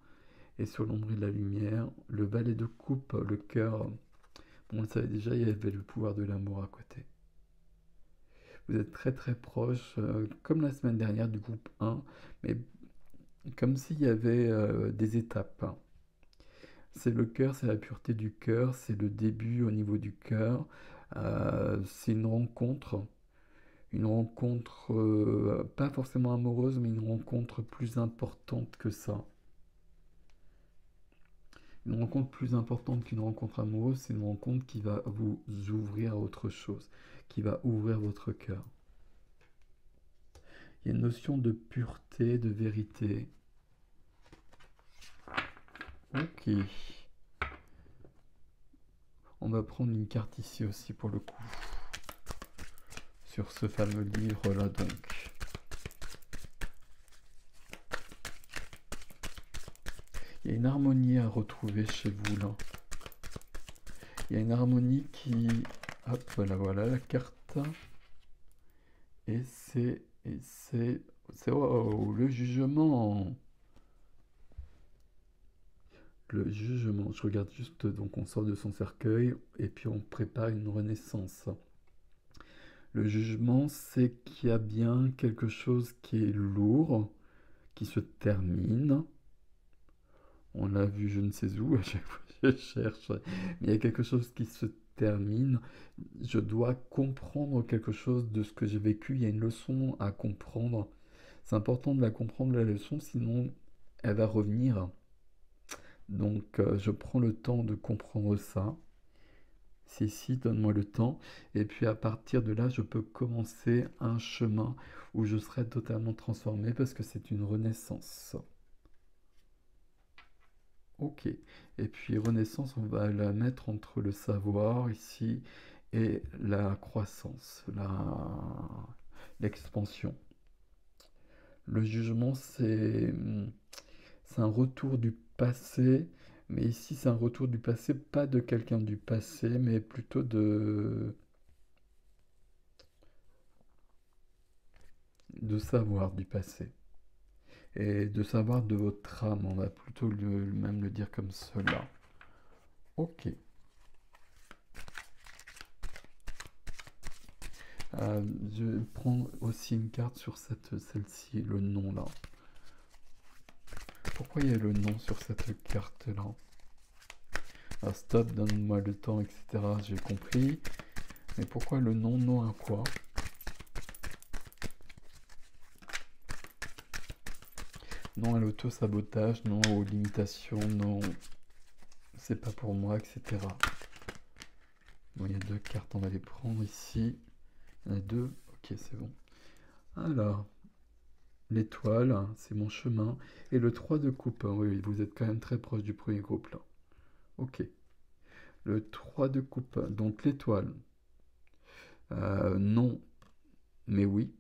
Et sur l'ombre et la lumière, le valet de coupe, le cœur. Bon, on le savait déjà, il y avait le pouvoir de l'amour à côté. Vous êtes très très proche, comme la semaine dernière du groupe 1, mais comme s'il y avait des étapes. C'est le cœur, c'est la pureté du cœur, c'est le début au niveau du cœur. C'est une rencontre pas forcément amoureuse, mais une rencontre plus importante que ça. Une rencontre plus importante qu'une rencontre amoureuse, c'est une rencontre qui va vous ouvrir à autre chose, qui va ouvrir votre cœur. Il y a une notion de pureté, de vérité. Ok. On va prendre une carte ici aussi pour le coup. Sur ce fameux livre-là donc. Il y a une harmonie à retrouver chez vous là. Il y a une harmonie qui... Hop, voilà la carte. Et c'est... Oh, le jugement. Le jugement. Je regarde juste, donc on sort de son cercueil et puis on prépare une renaissance. Le jugement, c'est qu'il y a bien quelque chose qui est lourd, qui se termine. On l'a vu je ne sais où, à chaque fois je cherche. Mais il y a quelque chose qui se termine. Je dois comprendre quelque chose de ce que j'ai vécu. Il y a une leçon à comprendre. C'est important de la comprendre, la leçon, sinon elle va revenir. Donc je prends le temps de comprendre ça. C'est ici, donne-moi le temps. Et puis à partir de là, je peux commencer un chemin où je serai totalement transformé parce que c'est une renaissance. Ok. Et puis renaissance, on va la mettre entre le savoir ici et la croissance, l'expansion. Le jugement, c'est un retour du passé, mais ici c'est un retour du passé, pas de quelqu'un du passé, mais plutôt de savoir du passé. Et de savoir de votre âme, on va plutôt même le dire comme cela. Ok. Je prends aussi une carte sur celle-ci, le nom là. Pourquoi il y a le nom sur cette carte là? Ah, stop, donne-moi le temps, etc. J'ai compris. Mais pourquoi le nom? Non à quoi? Non à l'auto-sabotage, non aux limitations, non, c'est pas pour moi, etc. Bon, il y a deux cartes, on va les prendre ici. Il y en a deux, ok, c'est bon. Alors, l'étoile, c'est mon chemin. Et le 3 de coupe, oui, vous êtes quand même très proche du premier groupe là. Ok. Le 3 de coupe, donc l'étoile. Non, mais oui.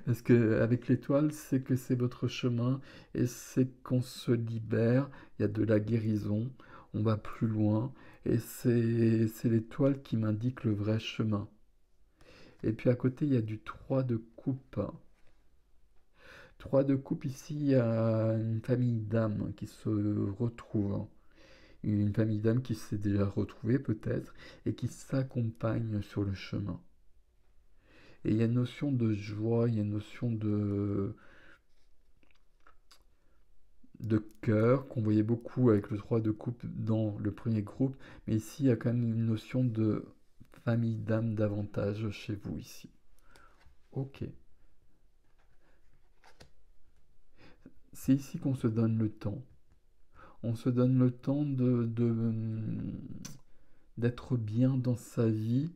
Parce que avec l'étoile, c'est que c'est votre chemin et c'est qu'on se libère, il y a de la guérison, on va plus loin et c'est l'étoile qui m'indique le vrai chemin. Et puis à côté, il y a du 3 de coupe. 3 de coupe, ici, il y a une famille d'âmes qui se retrouve. Une famille d'âmes qui s'est déjà retrouvée peut-être et qui s'accompagne sur le chemin. Et il y a une notion de joie, il y a une notion de cœur qu'on voyait beaucoup avec le 3 de coupe dans le premier groupe. Mais ici, il y a quand même une notion de famille d'âme davantage chez vous ici. Ok. C'est ici qu'on se donne le temps. On se donne le temps d'être bien dans sa vie.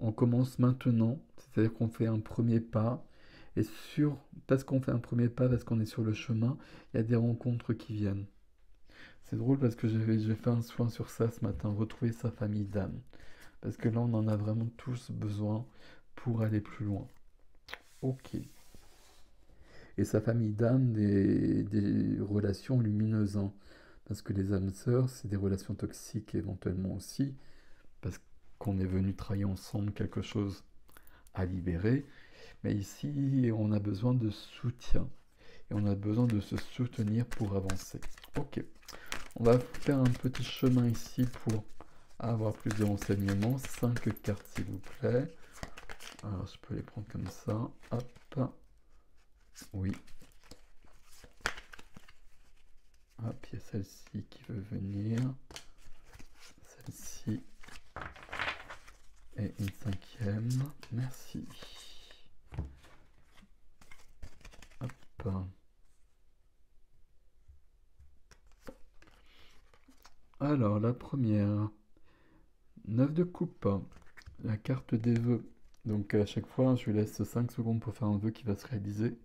On commence maintenant, c'est-à-dire qu'on fait un premier pas. Et parce qu'on fait un premier pas, parce qu'on est sur le chemin, il y a des rencontres qui viennent. C'est drôle parce que j'ai fait un soin sur ça ce matin, retrouver sa famille d'âme. Parce que là, on en a vraiment tous besoin pour aller plus loin. Ok. et sa famille d'âmes des relations lumineuses, hein. Parce que les âmes sœurs, c'est des relations toxiques éventuellement aussi, parce qu'on est venu travailler ensemble quelque chose à libérer. Mais ici, on a besoin de soutien. Et on a besoin de se soutenir pour avancer. Ok. On va faire un petit chemin ici pour avoir plus de renseignements. 5 cartes, s'il vous plaît. Alors, je peux les prendre comme ça. Hop. Oui. Hop, il y a celle-ci qui veut venir. Celle-ci. Et une 5e. Merci. Hop. Alors, la première. 9 de coupe. La carte des vœux. Donc à chaque fois, je lui laisse 5 secondes pour faire un vœu qui va se réaliser.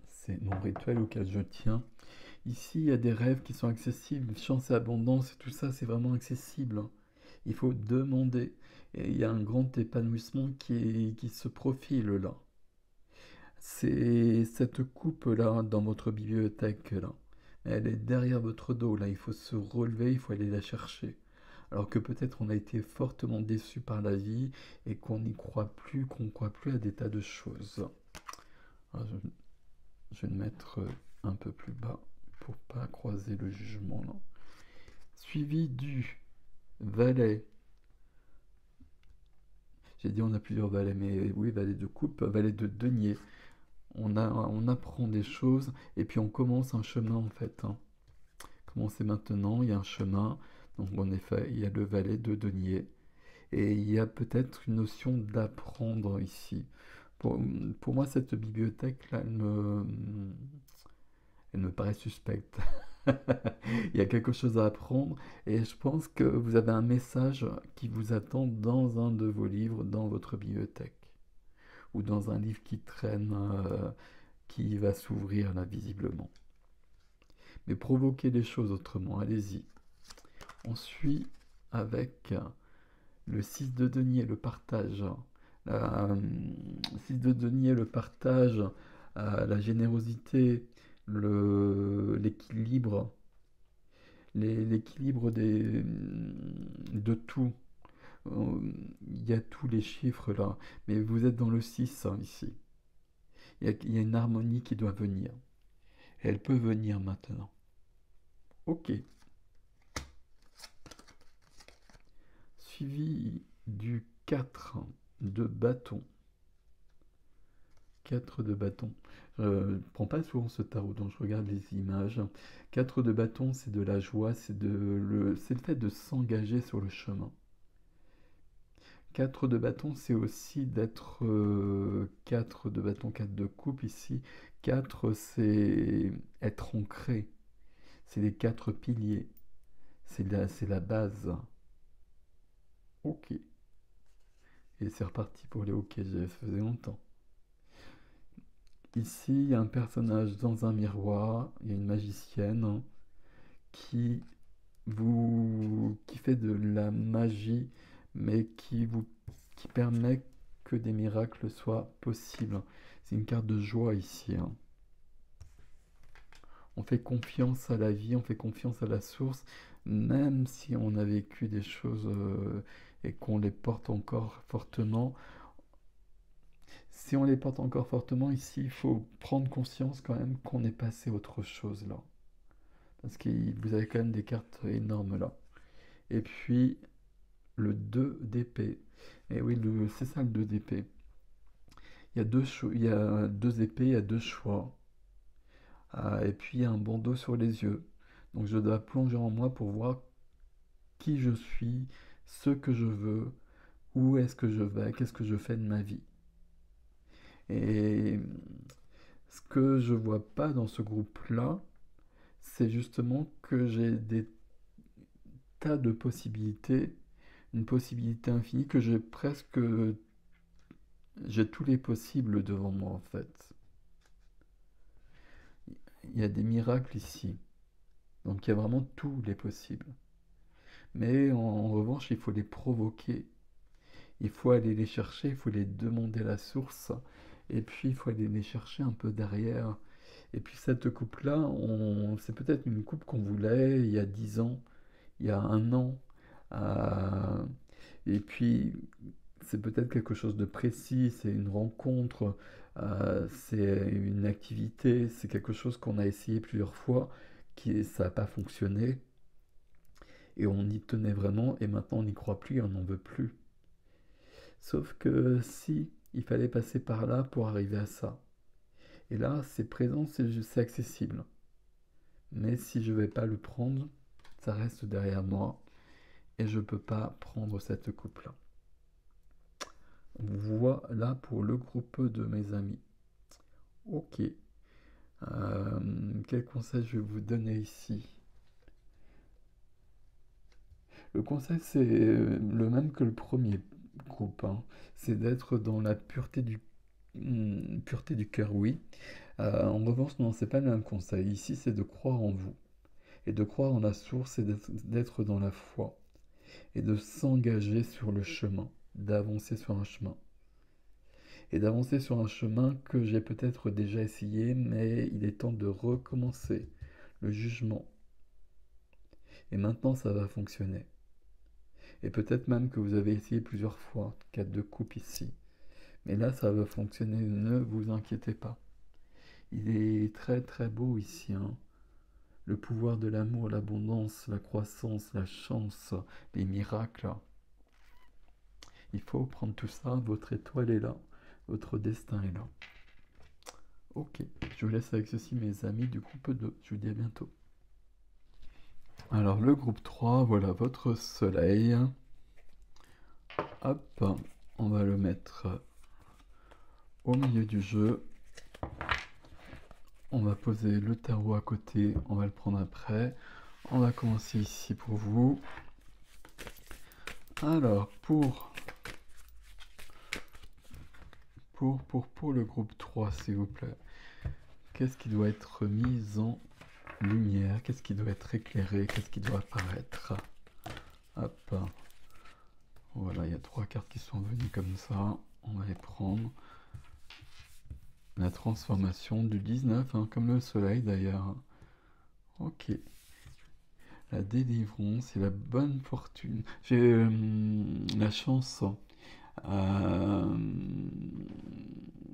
C'est mon rituel auquel je tiens. Ici, il y a des rêves qui sont accessibles. Chance et abondance et tout ça, c'est vraiment accessible. Il faut demander. Et il y a un grand épanouissement qui se profile là. C'est cette coupe là dans votre bibliothèque là. Elle est derrière votre dos là. Il faut se relever, il faut aller la chercher. Alors que peut-être on a été fortement déçu par la vie et qu'on n'y croit plus, qu'on ne croit plus à des tas de choses. Alors, je vais me mettre un peu plus bas pour pas croiser le jugement là. Suivi du valet. J'ai dit on a plusieurs valets, mais oui, valet de coupe, valet de denier. On apprend des choses et puis on commence un chemin en fait, hein. Commencez maintenant, il y a un chemin. Donc en effet, il y a le valet de denier. Et il y a peut-être une notion d'apprendre ici. Pour moi, cette bibliothèque-là, elle me paraît suspecte. Il y a quelque chose à apprendre et je pense que vous avez un message qui vous attend dans un de vos livres, dans votre bibliothèque. Ou dans un livre qui traîne, qui va s'ouvrir là visiblement. Mais provoquez les choses autrement, allez-y. On suit avec le 6 de denier, le partage. 6 de denier, le partage, la générosité, l'équilibre, l'équilibre de tout. Il y a tous les chiffres là, mais vous êtes dans le 6 hein, ici. Il y a une harmonie qui doit venir. Et elle peut venir maintenant. Ok. Suivi du 4 de bâton. 4 de bâton. Je ne prends pas souvent ce tarot, donc je regarde les images. 4 de bâton, c'est de la joie, c'est le fait de s'engager sur le chemin. 4 de bâton, c'est aussi d'être 4 de bâton, 4 de coupe ici. 4, c'est être ancré. C'est les 4 piliers. C'est la base. Ok. Et c'est reparti pour les ok, ça faisait longtemps. Ici, il y a un personnage dans un miroir, il y a une magicienne qui fait de la magie, mais qui permet que des miracles soient possibles. C'est une carte de joie ici, hein. On fait confiance à la vie, on fait confiance à la source, même si on a vécu des choses et qu'on les porte encore fortement. Si on les porte encore fortement ici, il faut prendre conscience quand même qu'on est passé à autre chose là. Parce que vous avez quand même des cartes énormes là. Et puis le 2 d'épée. Et oui, c'est ça le 2 d'épée. Il y a deux épées, il y a deux choix. Et puis il y a un bandeau sur les yeux. Donc je dois plonger en moi pour voir qui je suis, ce que je veux, où est-ce que je vais, qu'est-ce que je fais de ma vie. Et ce que je vois pas dans ce groupe-là, c'est justement que j'ai des tas de possibilités, une possibilité infinie, que j'ai tous les possibles devant moi en fait. Il y a des miracles ici, donc il y a vraiment tous les possibles. Mais en revanche, il faut les provoquer, il faut aller les chercher, il faut les demander à la source, et puis il faut aller les chercher un peu derrière. Et puis cette coupe-là, c'est peut-être une coupe qu'on voulait il y a 10 ans, il y a un an. euh, et puis c'est peut-être quelque chose de précis, c'est une rencontre, c'est une activité, c'est quelque chose qu'on a essayé plusieurs fois, ça n'a pas fonctionné, et on y tenait vraiment, et maintenant on n'y croit plus et on n'en veut plus. Sauf que si, il fallait passer par là pour arriver à ça. Et là, c'est présent, c'est accessible. Mais si je ne vais pas le prendre, ça reste derrière moi, et je ne peux pas prendre cette coupe-là. Voilà pour le groupe de mes amis. Ok. Quel conseil je vais vous donner ici? Le conseil, c'est le même que le premier groupe, hein. C'est d'être dans la pureté du cœur, oui. En revanche, non, c'est pas le même conseil. Ici, c'est de croire en vous. Et de croire en la source et d'être dans la foi. Et de s'engager sur le chemin, d'avancer sur un chemin. Et d'avancer sur un chemin que j'ai peut-être déjà essayé, mais il est temps de recommencer. Le jugement. Et maintenant, ça va fonctionner. Et peut-être même que vous avez essayé plusieurs fois, 4 de coupe ici. Mais là, ça va fonctionner, ne vous inquiétez pas. Il est très très beau ici, hein. Le pouvoir de l'amour, l'abondance, la croissance, la chance, les miracles. Il faut prendre tout ça, votre étoile est là, votre destin est là. Ok, je vous laisse avec ceci mes amis du groupe 2, je vous dis à bientôt. Alors le groupe 3, voilà votre soleil. Hop, on va le mettre au milieu du jeu. On va poser le tarot à côté, on va le prendre après. On va commencer ici pour vous. Alors, pour le groupe 3, s'il vous plaît, qu'est-ce qui doit être mis en lumière? Qu'est-ce qui doit être éclairé? Qu'est-ce qui doit apparaître? Hop. Voilà, il y a 3 cartes qui sont venues comme ça. On va les prendre. La transformation du 19, hein, comme le soleil d'ailleurs. Ok. La délivrance et la bonne fortune. J'ai la chance.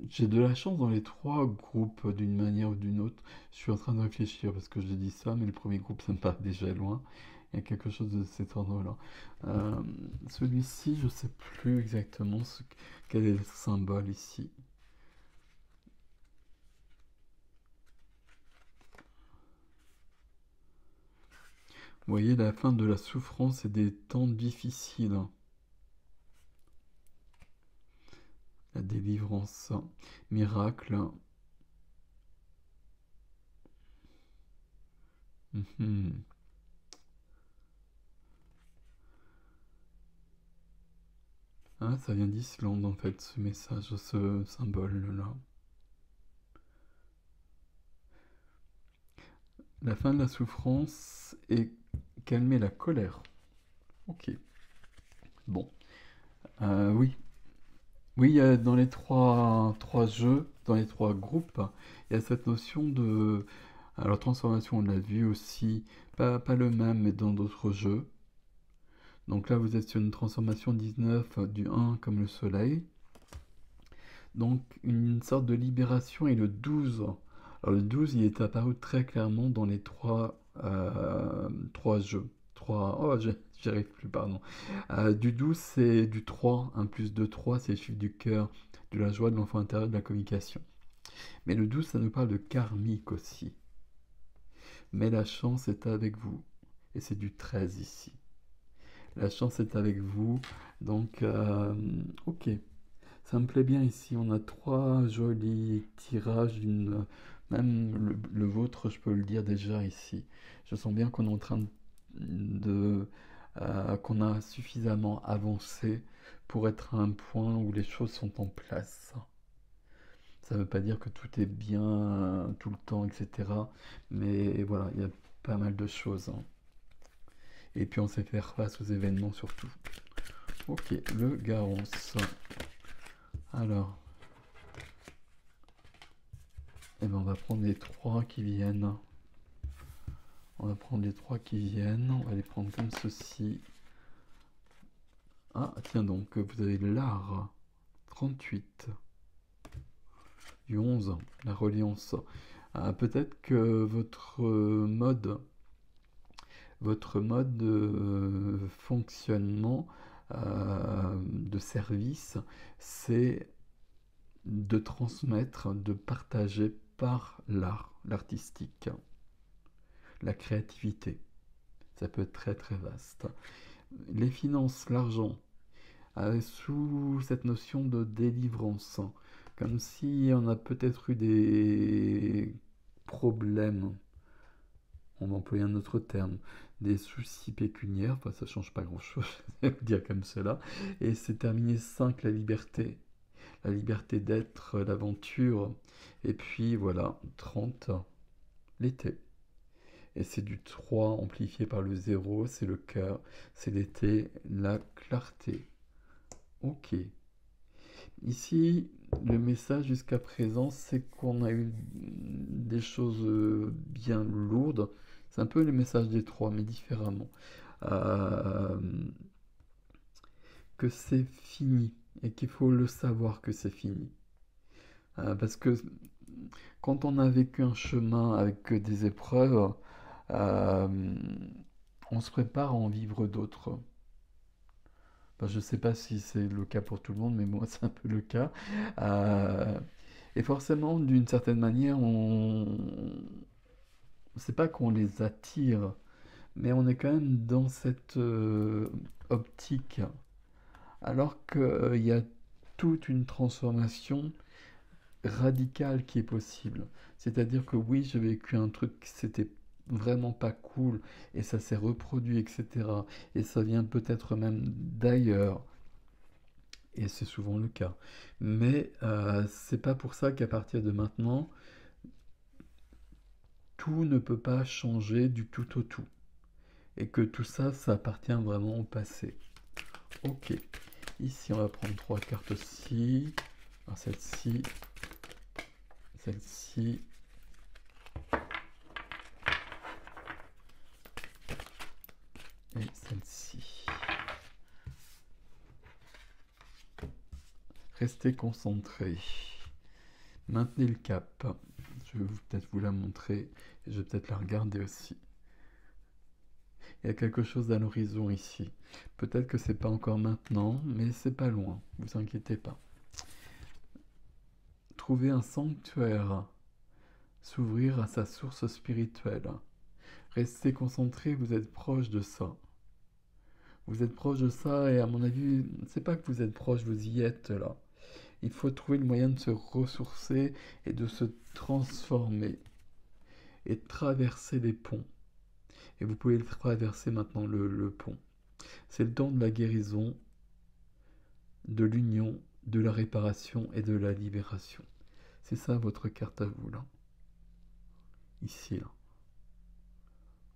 J'ai de la chance dans les 3 groupes d'une manière ou d'une autre. Je suis en train de réfléchir parce que je dis ça, mais le premier groupe, ça me paraît déjà loin. Il y a quelque chose de cet ordre-là. Celui-ci, je ne sais plus exactement quel est le symbole ici. Vous voyez la fin de la souffrance et des temps difficiles. La délivrance, miracle. Ah, ça vient d'Islande en fait, ce message, ce symbole-là. La fin de la souffrance et calmer la colère. Ok. Bon. Oui. Oui, dans les trois jeux, dans les 3 groupes, il y a cette notion de... Alors, transformation, on l'a vu aussi, pas le même, mais dans d'autres jeux. Donc là, vous êtes sur une transformation 19 du 1 comme le soleil. Donc, une sorte de libération. Et le 12, alors le 12, il est apparu très clairement dans les 3 jeux. 3, oh, j'y arrive plus, pardon. Du 12, c'est du 3, 1 plus 2, 3, c'est le chiffre du cœur, de la joie, de l'enfant intérieur, de la communication. Mais le 12, ça nous parle de karmique aussi. Mais la chance est avec vous. Et c'est du 13 ici. La chance est avec vous. Donc, ok. Ça me plaît bien ici. On a 3 jolis tirages. Même le vôtre, je peux le dire déjà ici. Je sens bien qu'on est en train qu'on a suffisamment avancé pour être à un point où les choses sont en place. Ça ne veut pas dire que tout est bien tout le temps, etc. Mais voilà, il y a pas mal de choses, hein. Et puis on sait faire face aux événements surtout. Ok, le Garance. Alors, Et ben on va prendre les 3 qui viennent. On va prendre les 3 qui viennent. On va les prendre comme ceci. Ah, tiens donc, vous avez l'art. 38. Du 11, la reliance. Peut-être que votre mode de fonctionnement de service, c'est de transmettre, de partager par l'art, l'artistique, la créativité. Ça peut être très très vaste. Les finances, l'argent, sous cette notion de délivrance, comme si on a peut-être eu des problèmes, on emploie un autre terme, des soucis pécuniaires, enfin ça change pas grand-chose, je vais dire comme cela, et c'est terminé 5, la liberté d'être, l'aventure, et puis voilà, 30, l'été. Et c'est du 3 amplifié par le 0, c'est le cœur, c'est l'été, la clarté. Ok. Ici, le message jusqu'à présent, c'est qu'on a eu des choses bien lourdes. C'est un peu le message des 3, mais différemment. Euh, que c'est fini et qu'il faut le savoir que c'est fini. Parce que quand on a vécu un chemin avec des épreuves, euh, on se prépare à en vivre d'autres. Enfin, je ne sais pas si c'est le cas pour tout le monde, mais moi c'est un peu le cas. Euh, et forcément, d'une certaine manière, c'est pas qu'on les attire, mais on est quand même dans cette optique. Alors qu'il y a toute une transformation radicale qui est possible. C'est-à-dire que oui, j'ai vécu un truc, c'était vraiment pas cool, et ça s'est reproduit, etc. Et ça vient peut-être même d'ailleurs, et c'est souvent le cas. Mais c'est pas pour ça qu'à partir de maintenant, tout ne peut pas changer du tout au tout. Et que tout ça, ça appartient vraiment au passé. Ok. Ici, on va prendre 3 cartes aussi. Alors, celle-ci, celle-ci, et celle-ci. Restez concentrés. Maintenez le cap. Je vais peut-être vous la montrer. Et je vais peut-être la regarder aussi. Il y a quelque chose à l'horizon ici. Peut-être que c'est pas encore maintenant, mais c'est pas loin. Vous inquiétez pas. Trouver un sanctuaire. S'ouvrir à sa source spirituelle. Restez concentré, vous êtes proche de ça. Vous êtes proche de ça et à mon avis, c'est pas que vous êtes proche, vous y êtes là. Il faut trouver le moyen de se ressourcer et de se transformer et de traverser les ponts. Et vous pouvez traverser maintenant le pont. C'est le temps de la guérison, de l'union, de la réparation et de la libération. C'est ça votre carte à vous là. Ici là.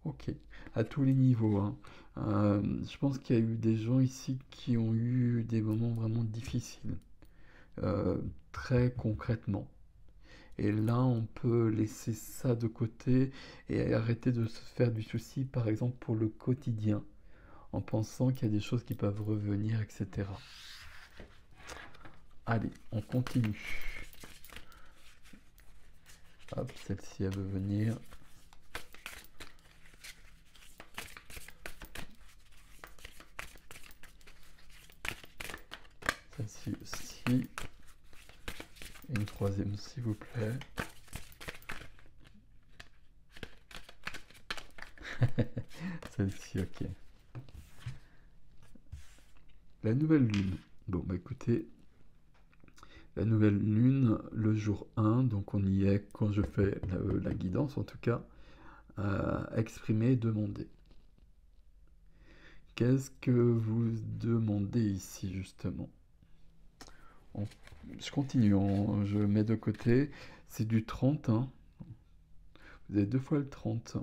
Ok, à tous les niveaux, hein. Je pense qu'il y a eu des gens ici qui ont eu des moments vraiment difficiles, euh, très concrètement. Et là, on peut laisser ça de côté et arrêter de se faire du souci, par exemple, pour le quotidien, en pensant qu'il y a des choses qui peuvent revenir, etc. Allez, on continue. Hop, celle-ci, elle veut venir. Celle-ci aussi. Et une troisième, s'il vous plaît. Celle-ci, ok. La nouvelle lune. Bon, bah écoutez, la nouvelle lune, le jour 1, donc on y est quand je fais la guidance en tout cas, exprimer et demander. Qu'est-ce que vous demandez ici justement? Je continue, je mets de côté, c'est du 30, hein. Vous avez 2 fois le 30.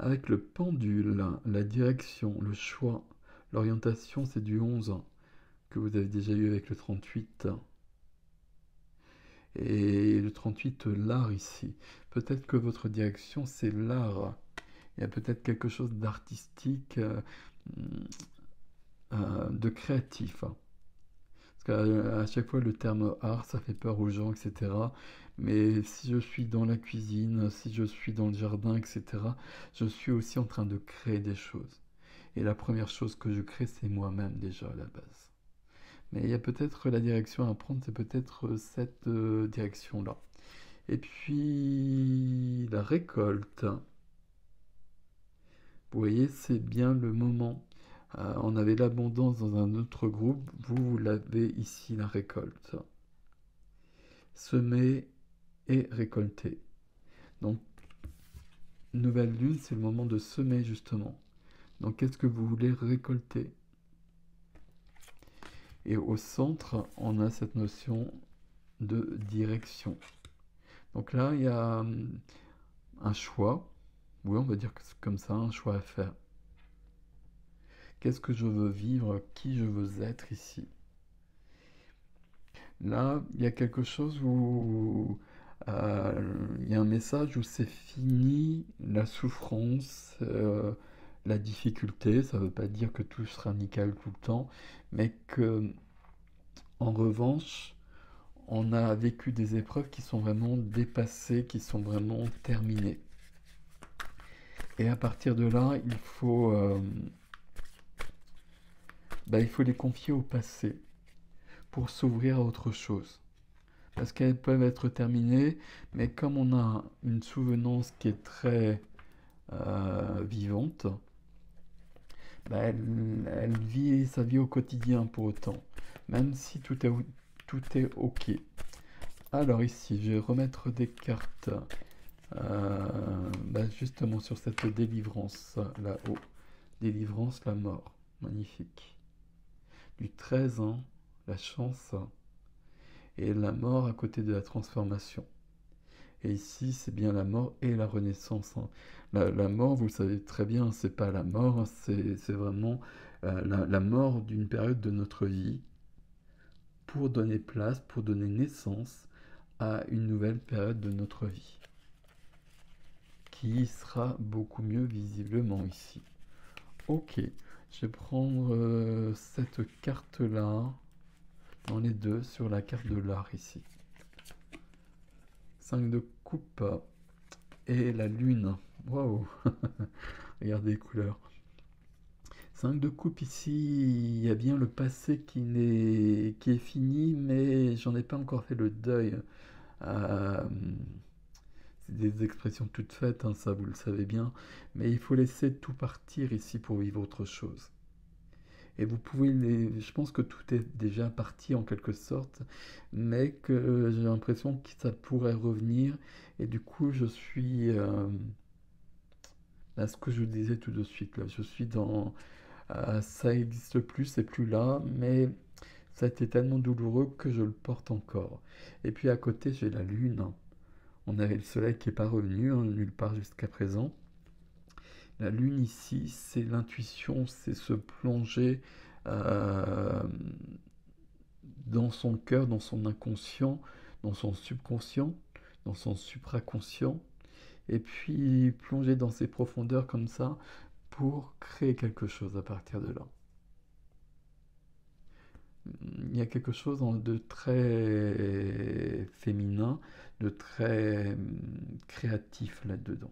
Avec le pendule, la direction, le choix, l'orientation, c'est du 11. que vous avez déjà eu avec le 38. Et le 38, l'art ici. Peut-être que votre direction, c'est l'art. Il y a peut-être quelque chose d'artistique, de créatif. Parce qu'à chaque fois, le terme art, ça fait peur aux gens, etc. Mais si je suis dans la cuisine, si je suis dans le jardin, etc., je suis aussi en train de créer des choses. Et la première chose que je crée, c'est moi-même déjà à la base. Mais il y a peut-être la direction à prendre, c'est peut-être cette direction-là. Et puis la récolte. Vous voyez, c'est bien le moment. On avait l'abondance dans un autre groupe, vous l'avez ici, la récolte. Semer et récolter. Donc, nouvelle lune, c'est le moment de semer justement. Donc, qu'est-ce que vous voulez récolter? Et au centre, on a cette notion de direction. Donc là, il y a un choix. Oui, on va dire que c'est comme ça, un choix à faire. Qu'est-ce que je veux vivre? Qui je veux être ici? Là, il y a quelque chose où il y a un message où c'est fini la souffrance, la difficulté. Ça ne veut pas dire que tout sera nickel tout le temps, mais que, en revanche, on a vécu des épreuves qui sont vraiment dépassées, qui sont vraiment terminées. Et à partir de là, il faut les confier au passé pour s'ouvrir à autre chose. Parce qu'elles peuvent être terminées, mais comme on a une souvenance qui est très vivante, elle vit sa vie au quotidien pour autant, même si tout est OK. Alors ici, je vais remettre des cartes justement sur cette délivrance là-haut. Délivrance, la mort. Magnifique. Du 13, hein, la chance et la mort à côté de la transformation. Et ici, c'est bien la mort et la renaissance, hein. La mort, vous le savez très bien, c'est pas la mort, hein, c'est vraiment la mort d'une période de notre vie pour donner place, pour donner naissance à une nouvelle période de notre vie, qui sera beaucoup mieux visiblement ici. Ok, je vais prendre cette carte-là, dans les deux, sur la carte de l'art ici. 5 de coupe et la lune. Waouh. Regardez les couleurs. 5 de coupe ici, il y a bien le passé qui est fini, mais j'en ai pas encore fait le deuil. Euh, c'est des expressions toutes faites, hein, ça vous le savez bien, mais il faut laisser tout partir ici pour vivre autre chose. Et vous pouvez je pense que tout est déjà parti en quelque sorte, mais que j'ai l'impression que ça pourrait revenir, et du coup je suis là, ce que je disais tout de suite, là, je suis dans ça n'existe plus, c'est plus là, mais ça a été tellement douloureux que je le porte encore. Et puis à côté, j'ai la lune. On avait le soleil qui n'est pas revenu, hein, nulle part jusqu'à présent. La lune ici, c'est l'intuition, c'est se plonger euh, dans son cœur, dans son inconscient, dans son subconscient, dans son supraconscient, et puis plonger dans ces profondeurs comme ça pour créer quelque chose à partir de là. Il y a quelque chose de très féminin, de très créatif là-dedans.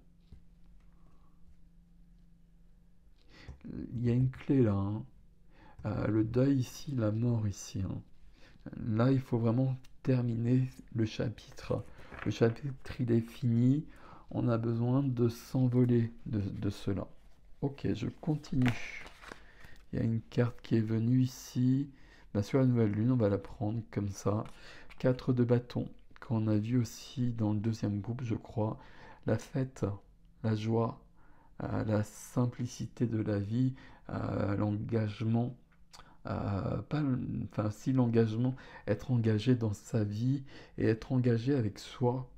Il y a une clé là, hein. Le deuil ici, la mort ici, hein. Là, il faut vraiment terminer le chapitre. Le chapitre, il est fini. On a besoin de s'envoler de cela. Ok, je continue. Il y a une carte qui est venue ici. Sur la nouvelle lune, on va la prendre comme ça. 4 de bâton, qu'on a vu aussi dans le deuxième groupe, je crois. La fête, la joie, la simplicité de la vie, l'engagement. Enfin, si l'engagement, être engagé dans sa vie et être engagé avec soi.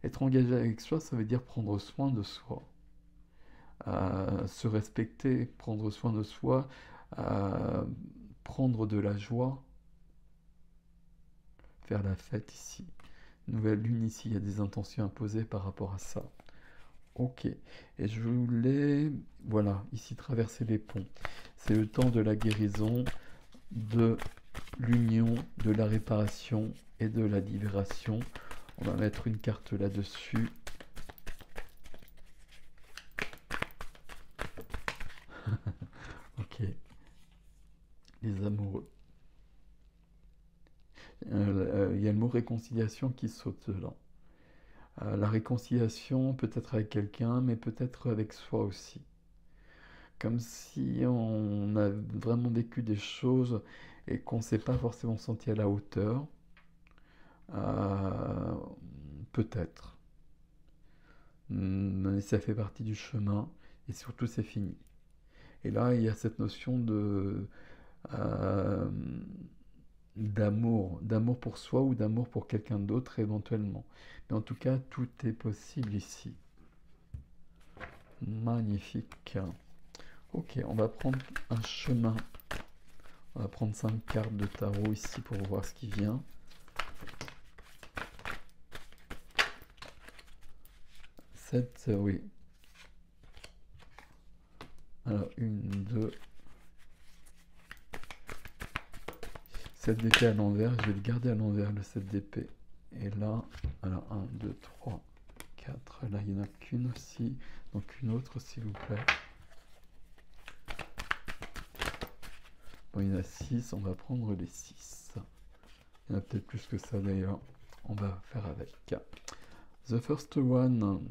Être engagé avec soi, ça veut dire prendre soin de soi. Se respecter, prendre soin de soi, prendre de la joie, faire la fête ici. Nouvelle lune ici, il y a des intentions imposées par rapport à ça. Ok, et je voulais, voilà, ici traverser les ponts. C'est le temps de la guérison, de l'union, de la réparation et de la libération. On va mettre une carte là-dessus. Ok, les amoureux. Il y a le mot réconciliation qui saute là. La réconciliation peut-être avec quelqu'un, mais peut-être avec soi aussi. Comme si on a vraiment vécu des choses et qu'on ne s'est pas forcément senti à la hauteur. Euh, Peut-être. Mais ça fait partie du chemin et surtout c'est fini. Et là, il y a cette notion de euh, d'amour pour soi ou d'amour pour quelqu'un d'autre éventuellement. Mais en tout cas, tout est possible ici. Magnifique. Ok, on va prendre un chemin. On va prendre 5 cartes de tarot ici pour voir ce qui vient. 7, oui. Alors, 1, 2. 7 d'épée à l'envers, je vais le garder à l'envers, le 7 d'épée. Et là, alors 1, 2, 3, 4. Là, il n'y en a qu'une aussi. Donc une autre, s'il vous plaît. Bon, il y en a 6, on va prendre les 6. Il y en a peut-être plus que ça d'ailleurs. On va faire avec. The first one.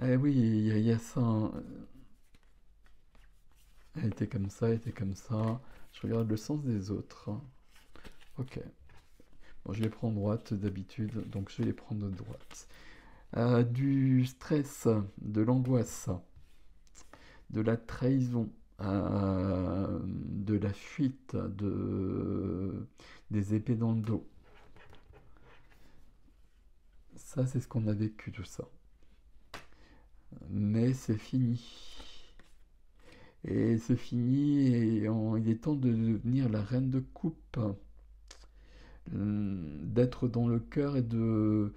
Eh oui, il y a ça. Hein. Elle était comme ça, elle était comme ça. Je regarde le sens des autres. Ok. Bon, je les prends droite d'habitude, donc je vais les prendre de droite. Du stress, de l'angoisse, de la trahison, de la fuite, des épées dans le dos. Ça, c'est ce qu'on a vécu, tout ça. Mais c'est fini. Et c'est fini, et il est temps de devenir la reine de coupe. D'être dans le cœur et de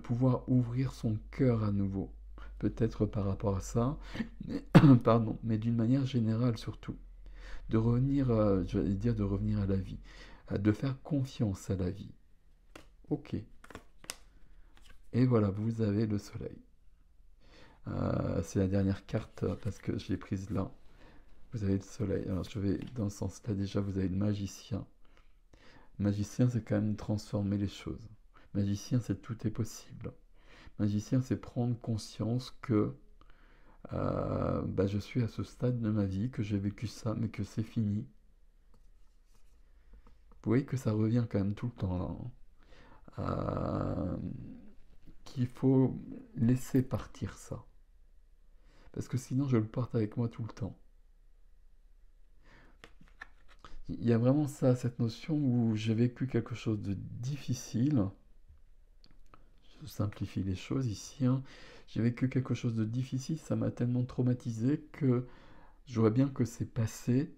pouvoir ouvrir son cœur à nouveau. Peut-être par rapport à ça, mais, pardon, mais d'une manière générale surtout. De revenir, je vais dire de revenir à la vie, de faire confiance à la vie. Ok. Et voilà, vous avez le soleil. C'est la dernière carte parce que je l'ai prise là. Vous avez le soleil. Alors je vais dans ce sens-là déjà, vous avez le magicien. Magicien, c'est quand même transformer les choses. Magicien, c'est tout est possible. Magicien, c'est prendre conscience que je suis à ce stade de ma vie, que j'ai vécu ça, mais que c'est fini. Vous voyez que ça revient quand même tout le temps là. Hein. Qu'il faut laisser partir ça. Parce que sinon, je le porte avec moi tout le temps. Il y a vraiment ça, cette notion où j'ai vécu quelque chose de difficile. Je simplifie les choses ici. Hein. J'ai vécu quelque chose de difficile, ça m'a tellement traumatisé que je vois bien que c'est passé,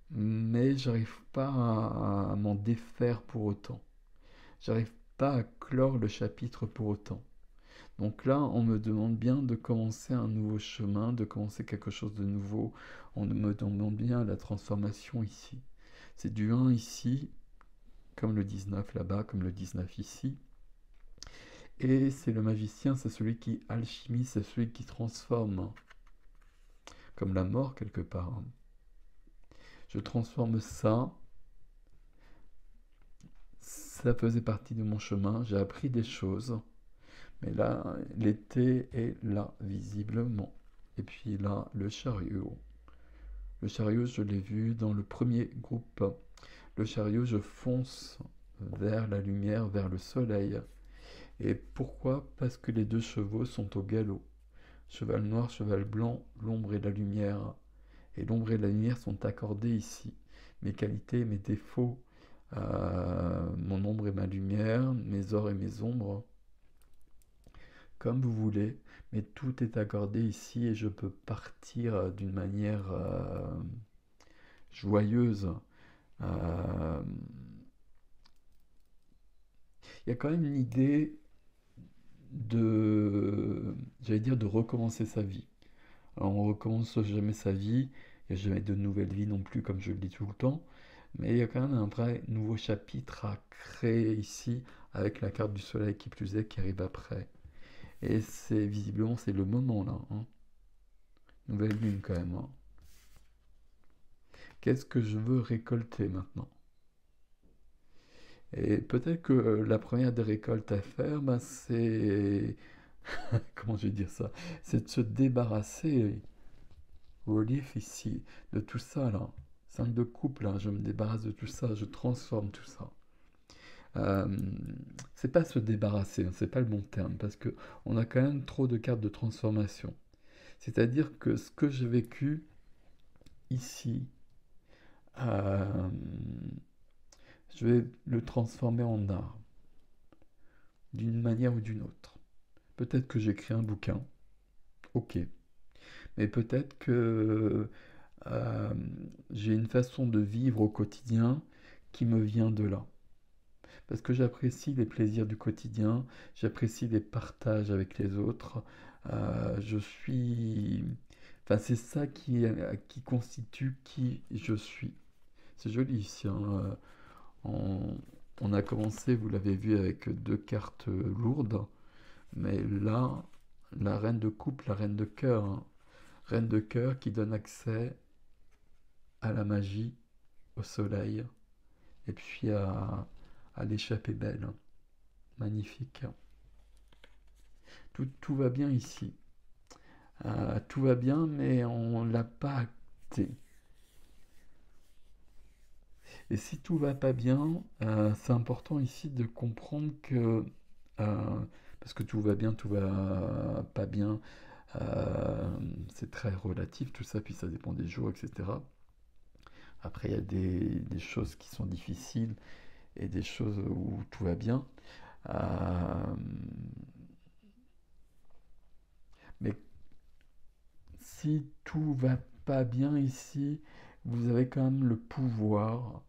mais j'arrive pas à m'en défaire pour autant. J'arrive pas à clore le chapitre pour autant. Donc là, on me demande bien de commencer un nouveau chemin, de commencer quelque chose de nouveau. On me demande bien la transformation ici. C'est du 1 ici, comme le 19 là-bas, comme le 19 ici. Et c'est le magicien, c'est celui qui alchimise, c'est celui qui transforme. Comme la mort quelque part. Je transforme ça. Ça faisait partie de mon chemin. J'ai appris des choses. Mais là, l'été est là, visiblement. Et puis là, le chariot. Le chariot, je l'ai vu dans le premier groupe. Le chariot, je fonce vers la lumière, vers le soleil. Et pourquoi? Parce que les deux chevaux sont au galop. Cheval noir, cheval blanc, l'ombre et la lumière. Et l'ombre et la lumière sont accordées ici. Mes qualités, mes défauts, mon ombre et ma lumière, mes ors et mes ombres, comme vous voulez, mais tout est accordé ici et je peux partir d'une manière joyeuse. Euh, Il y a quand même une idée j'allais dire, de recommencer sa vie. Alors, on recommence jamais sa vie, il n'y a jamais de nouvelle vie non plus, comme je le dis tout le temps, mais il y a quand même un vrai nouveau chapitre à créer ici, avec la carte du soleil qui plus est, qui arrive après. Et c'est visiblement, c'est le moment là, hein. Nouvelle lune quand même, hein. Qu'est-ce que je veux récolter maintenant? Et peut-être que la première des récoltes à faire, ben, c'est... Comment je vais dire ça? C'est de se débarrasser, relief ici, de tout ça là. 5 de coupe là, je me débarrasse de tout ça, je transforme tout ça. Euh, c'est pas se débarrasser, hein, c'est pas le bon terme, parce que on a quand même trop de cartes de transformation. C'est-à-dire que ce que j'ai vécu ici, euh, je vais le transformer en art, d'une manière ou d'une autre. Peut-être que j'écris un bouquin, ok, mais peut-être que euh, j'ai une façon de vivre au quotidien qui me vient de là. Parce que j'apprécie les plaisirs du quotidien, j'apprécie les partages avec les autres. Je suis... Enfin, c'est ça qui constitue qui je suis. C'est joli ici, hein. On, on a commencé, vous l'avez vu, avec 2 cartes lourdes. Mais là, la reine de coupe, la reine de cœur, hein. Reine de cœur qui donne accès à la magie, au soleil, et puis à l'échappée belle. Magnifique. Tout va bien ici. Tout va bien, mais on l'a pas acté. Et si tout va pas bien, c'est important ici de comprendre que, parce que tout va bien, tout va pas bien, c'est très relatif tout ça, puis ça dépend des jours, etc. Après, il y a des choses qui sont difficiles et des choses où tout va bien. Euh, mais si tout va pas bien ici, vous avez quand même le pouvoir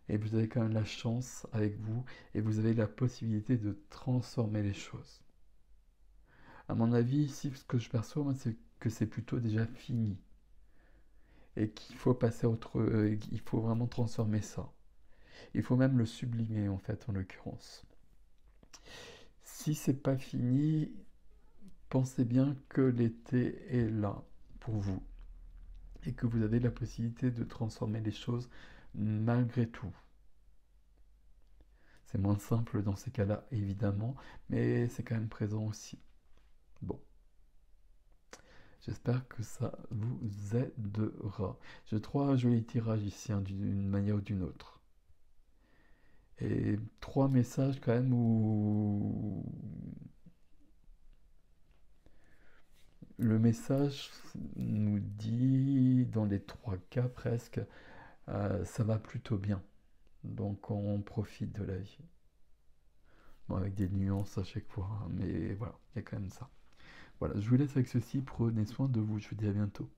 et vous avez quand même la chance avec vous et vous avez la possibilité de transformer les choses. À mon avis, ici, ce que je perçois, moi, c'est que c'est plutôt déjà fini et qu'il faut passer à autre, il faut vraiment transformer ça. Il faut même le sublimer en fait, en l'occurrence. Si c'est pas fini, pensez bien que l'été est là pour vous et que vous avez la possibilité de transformer les choses malgré tout. C'est moins simple dans ces cas-là, évidemment, mais c'est quand même présent aussi. Bon, j'espère que ça vous aidera. J'ai 3 jolis tirages ici, hein, d'une manière ou d'une autre. Et 3 messages quand même où le message nous dit, dans les 3 cas presque, ça va plutôt bien. Donc on profite de la vie. Bon, avec des nuances à chaque fois, hein, mais voilà, il y a quand même ça. Voilà, je vous laisse avec ceci, prenez soin de vous, je vous dis à bientôt.